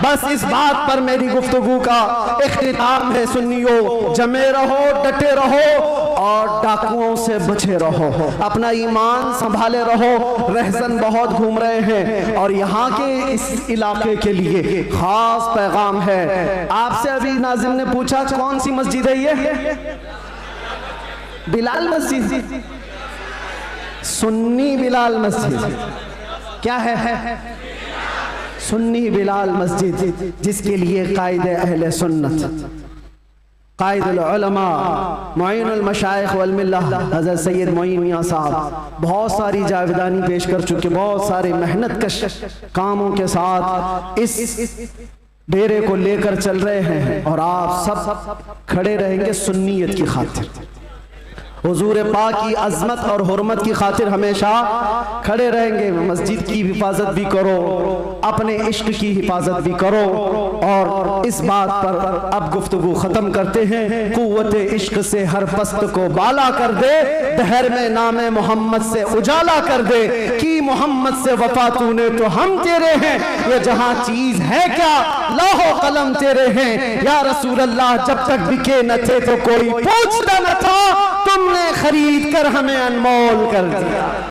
बस इस बात पर मेरी गुफ्तगू का इख्तिताम है। सुन्नियों, जमे रहो, डटे रहो और डाकुओं से बचे रहो, अपना ईमान संभाले रहो। रहसन बहुत घूम रहे हैं और यहाँ के इस इलाके के लिए खास पैगाम है। आपसे अभी नाज़िम ने पूछा कौन सी मस्जिद है ये? बिलाल मस्जिद, सुन्नी बिलाल मस्जिद। क्या है? सुन्नी बिलाल मस्जिद, जिसके लिए कायद अहले सुन्नत, कायदुल उलमा, मुईनुल मशाइख वल मिल्लह हज़रत सैयद मोइन मियां साहब बहुत सारी जावेदानी पेश कर चुके, बहुत सारे मेहनत कश कामों के साथ इस डेरे को लेकर चल रहे हैं। और आप सब खड़े रहेंगे सुन्नियत की खातिर, हुजूर पाक की अज़मत और हुर्मत की खातिर हमेशा खड़े रहेंगे। मस्जिद की हिफाजत भी करो, अपने इश्क की हिफाजत भी करो। और इस बात पर अब गुफ्तगू ख़त्म करते हैं। कुव्वत इश्क से हर पस्त को बाला कर दे, दहर में नामे मोहम्मद से उजाला कर दे। कि मोहम्मद से वफा तूने तो हम तेरे हैं, ये जहां चीज है क्या लौहो कलम तेरे हैं। या रसूल अल्लाह, जब तक बिके न थे तो कोई पूछता न था, तुमने खरीद कर हमें अनमोल कर दिया।